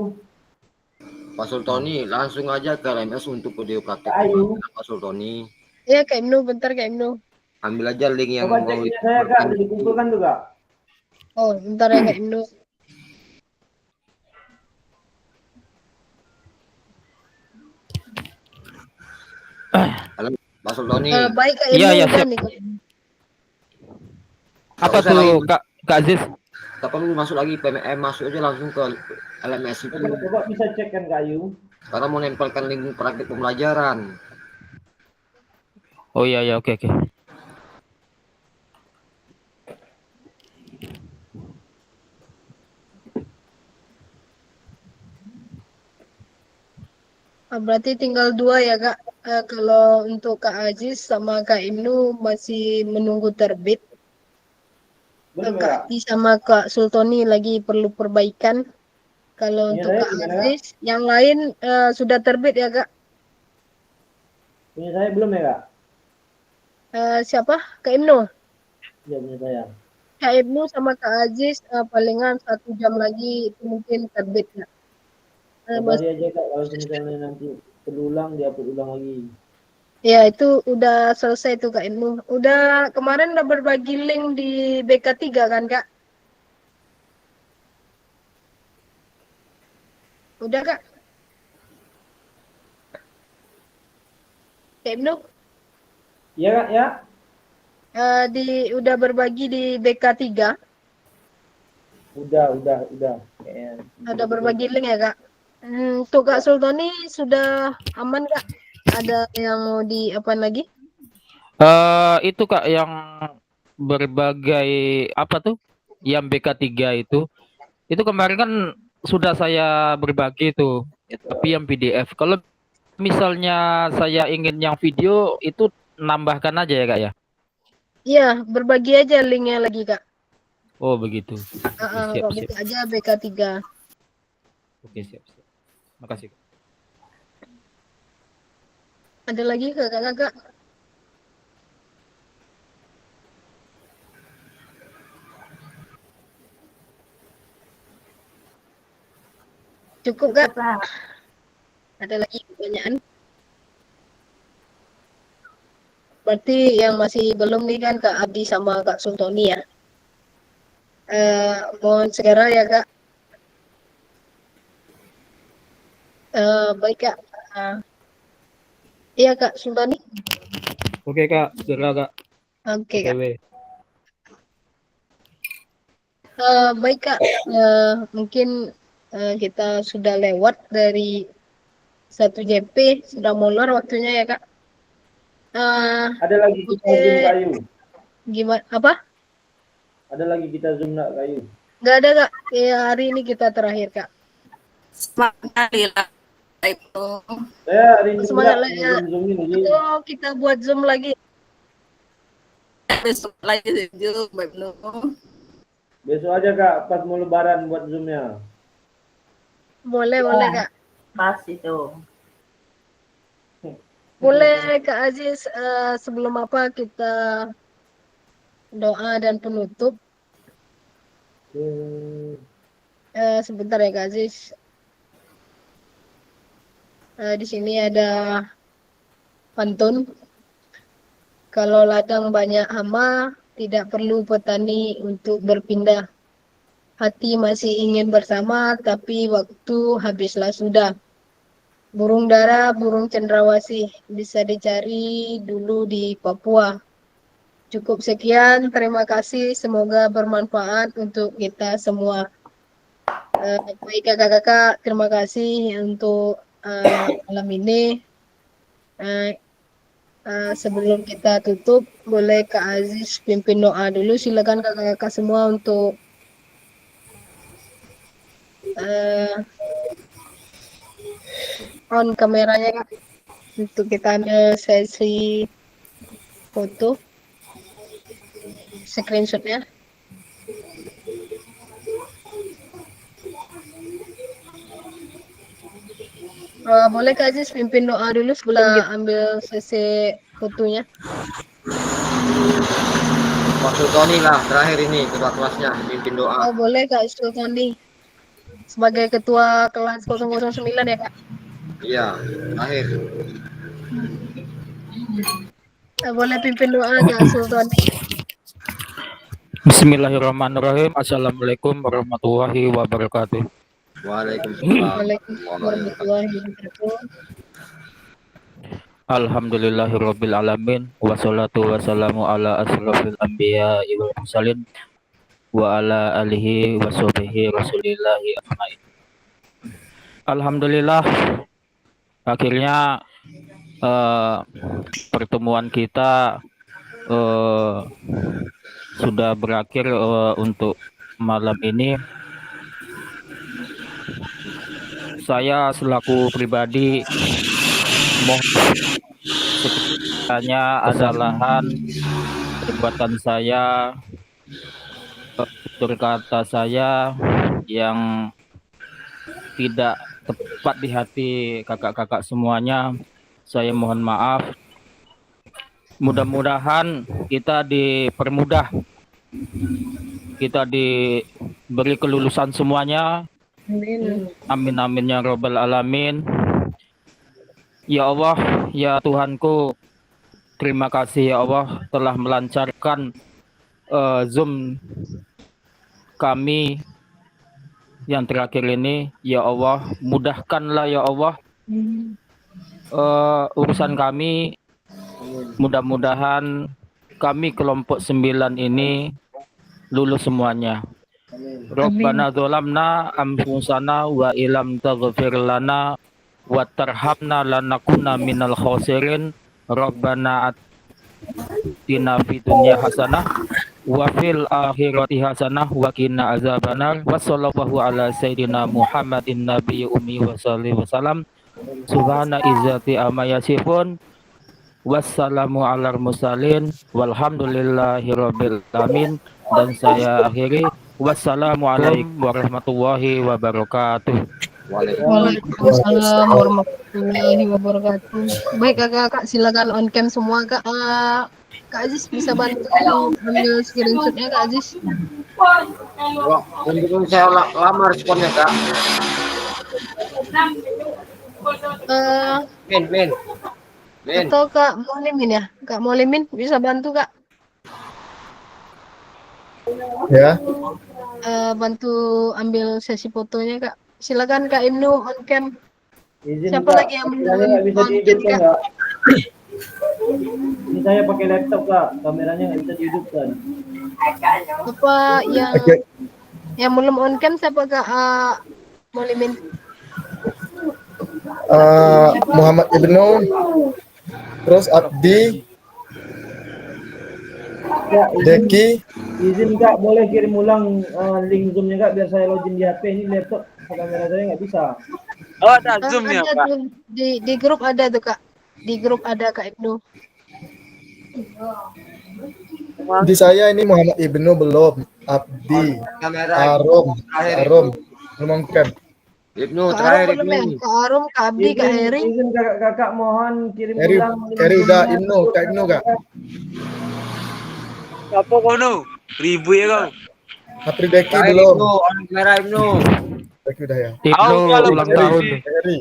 Pak Sultoni, langsung aja ke LMS untuk video praktek. Kayu. Pak Sultoni. Ya Kak Ibnu, bentar Kak Ibnu. Ambil aja link yang Coba mau ceknya saya Kak, dikumpulkan tuh Kak. Oh, bentar ya Kak Ibnu. Halo, Pak Sultoni. Baik Kak Ibnu, Iya, iya, udah siap. nih Kak. Apa Usah lagi, tuh, Kak Aziz? tak perlu masuk lagi PMM, masuk aja langsung ke LMS itu. Coba bisa cek kan Kayu. Karena mau nempelkan link praktik pembelajaran. Oh iya, iya, oke, oke. Berarti tinggal dua ya Kak. Kalau untuk Kak Aziz sama Kak Ibnu masih menunggu terbit. Belum Kak ya? Ati sama Kak Sultoni lagi perlu perbaikan. Kalau Punya untuk saya Kak gimana, Kak? Aziz, yang lain sudah terbit ya Kak. Punya saya belum ya Kak? Siapa? Kak Ibnu. Iya punya saya. Kak Ibnu sama Kak Aziz palingan 1 jam lagi itu mungkin terbit ya. Kabari aja Kak, kalau misalnya nanti perlu ulang, diupload ulang lagi. Ya itu udah selesai tuh Kak Ibnu. Udah kemarin udah berbagi link di BK3 kan Kak? Udah Kak? Kak Ibnu? Iya Kak, ya? Udah berbagi di BK3. Udah. Kayaknya. Ada berbagi link ya Kak? Untuk Kak Sultoni sudah aman Kak? Ada yang mau di apa lagi? Itu Kak yang berbagai apa tuh? Yang BK3 itu kemarin kan sudah saya berbagi tuh, tapi yang PDF. Kalau misalnya saya ingin yang video itu nambahkan aja ya Kak ya? Iya, berbagi aja linknya lagi Kak. Oh begitu. Siap, Kok siap. buka aja BK3. Oke, siap. Makasih. Ada lagi kakak-kakak? Cukup Kak? Ada lagi pertanyaan? Berarti yang masih belum nih kan Kak Abdi sama Kak Sultoni ya? Mohon segera ya Kak. Baik Kak. Iya Kak Sultoni. Oke Kak, segera Kak. Oke Kak. OTW. Baik Kak. Mungkin kita sudah lewat dari 1 JP, sudah molor waktunya ya Kak. Ada lagi kita zoom Kayu. Gimana? Apa? Ada lagi kita zoom nak Kayu. Nggak ada Kak. Ya, hari ini kita terakhir Kak. Semangat kali lah itu. Saya rindu Semangat juga lah ya. zoom ini lagi. Atau kita buat Zoom lagi. Besok lagi Zoom, Mbak Ibnu. Besok aja Kak, pas mau lebaran buat zoomnya. Boleh Kak. Pas itu. Boleh Kak Aziz, sebelum apa kita doa dan penutup. Sebentar ya Kak Aziz. Di sini ada pantun. Kalau ladang banyak hama, tidak perlu petani untuk berpindah. Hati masih ingin bersama, tapi waktu habislah sudah. Burung dara, burung cendrawasih bisa dicari dulu di Papua. Cukup sekian, terima kasih. Semoga bermanfaat untuk kita semua. Baik kakak-kakak, terima kasih untuk malam ini. Sebelum kita tutup, boleh Kak Aziz pimpin doa dulu. Silakan kakak-kakak semua untuk on kameranya Kak, untuk kita ambil sesi foto screenshotnya. Boleh Kak Aziz pimpin doa dulu sebelum kita ambil sesi fotonya. Pak Sultoni lah terakhir ini ketua kelasnya pimpin doa. Oh, boleh Kak Sultoni. Sebagai ketua kelas 009 ya, Kak? Iya, terakhir. Boleh pimpin doa Kak Sultoni. Bismillahirrahmanirrahim. Assalamualaikum warahmatullahi wabarakatuh. Waalaikumsalam. Waalaikumsalam warahmatullahi wabarakatuh. Alhamdulillahirabbil alamin wassalatu wassalamu ala asrofil anbiya wal mursalin wa ala alihi washabihi rasulillahi ajmain. Alhamdulillah akhirnya pertemuan kita sudah berakhir untuk malam ini. Saya selaku pribadi mohon sekiranya ada lahan perbuatan saya, tutur kata saya yang tidak tepat di hati kakak-kakak semuanya, saya mohon maaf. Mudah-mudahan kita dipermudah, kita diberi kelulusan semuanya. Amin amin ya robbal alamin. Ya Allah, ya Tuhanku, terima kasih ya Allah telah melancarkan Zoom kami yang terakhir ini. Ya Allah, mudahkanlah ya Allah urusan kami. Mudah-mudahan kami kelompok 9 ini lulus semuanya. Rabbana dzalamna anfusana wa ilam taghfir lana wa tarhamna lanakuna minal khosirin. Rabbana atina fid dunya hasanah wa fil akhirati hasanah wa qina azabannar. Wassallallahu ala sayyidina Muhammadin nabiyyi ummi wa sallallahu wasallam. Subhana izzati amma yasifun. Wassalamu ala mursalin walhamdulillahi rabbil alamin. Dan saya akhiri, wassalamualaikum warahmatullahi wabarakatuh. Waalaikumsalam warahmatullahi wabarakatuh. Baik kakak-kakak, silakan on cam semua Kak. Kak Aziz bisa bantu ambil screenshotnya Kak Aziz. Wah, mungkin saya lama responnya Kak. Min. Atau Kak Molimin ya? Kak Molimin bisa bantu Kak? Ya. Bantu ambil sesi fotonya Kak. Silakan Kak Ibnu on cam. Izin Siapa Kak, lagi yang kameranya nggak bisa on cam dihidupkan Kak? Kak. Ini saya pakai laptop Kak, kameranya nggak bisa dihidupkan. Apa yang belum on cam siapa Kak Molimin? Muhammad Ibnu, terus Abdi, Ya, Deki. izin Kak, boleh kirim ulang link Zoom-nya Kak, biar saya login di HP. Ini laptop kamera saya nggak bisa. Oh, ada Zoom ya, Ada Pak. tuh, di grup ada tuh Kak. Di grup ada Kak Ibnu. Di saya ini Muhammad Ibnu belum, Abdi, Arom, belum on cam. Ibnu Kak Arum terakhir belum ya? Ibnu. Kak Arum, Kak Abdi, Kak Heri. Izin kakak-kakak mohon kirim Heri ulang. udah Ibnu, Kak Ibnu Kak. Apa kono? Ribu ya kau. April Deki Terakhir belum. Ibnu, orang merah Ibnu. Deki udah ya. Ibnu ulang tahun. Heri.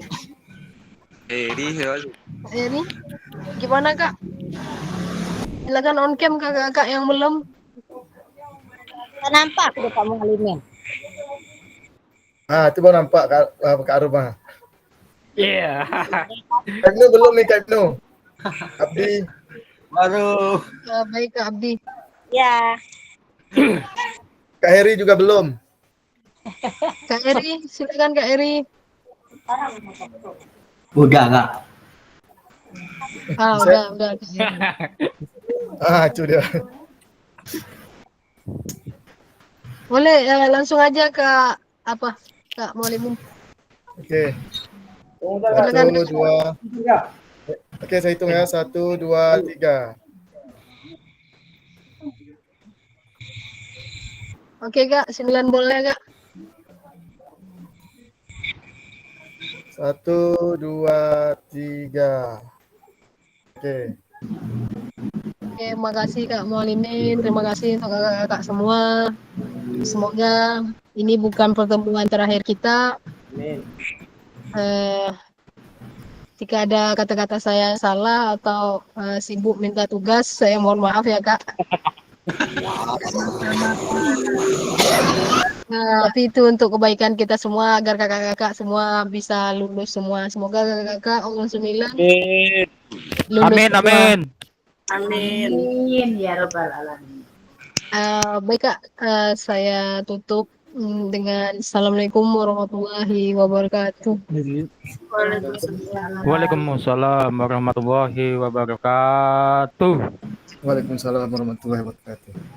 Kak Heri, gimana Kak? Silakan on cam kakak-kakak yang belum. Nampak udah Pak Mualimin. Itu baru nampak Kak Arum. Iya. Kak Ibnu belum nih Kak Ibnu. Abdi. Baru. Baik Kak Abdi. Ya. Kak Heri juga belum. Kak Heri, silakan Kak Heri. Udah Kak. Udah Kak Heri. Itu dia. Boleh langsung aja ke apa? Kak Molimin. Oke. Silakan. 1, 2. Oke, saya hitung ya. 1, 2, 3. Oke Kak, 9 boleh Kak. 1, 2, 3. Oke. Oke, makasih Kak Mualimin, terima kasih untuk kakak-kakak semua. Semoga ini bukan pertemuan terakhir kita. Amin. Jika ada kata-kata saya salah atau sibuk minta tugas, saya mohon maaf ya Kak. Tapi itu untuk kebaikan kita semua agar kakak-kakak semua bisa lulus semua. Semoga kakak-kakak Allah 9 lulus Amin, semua. amin. Amin. Amin ya rabbal alamin. Baik Kak, saya tutup dengan Assalamualaikum warahmatullahi wabarakatuh. Waalaikumsalam warahmatullahi wabarakatuh. Waalaikumsalam warahmatullahi wabarakatuh.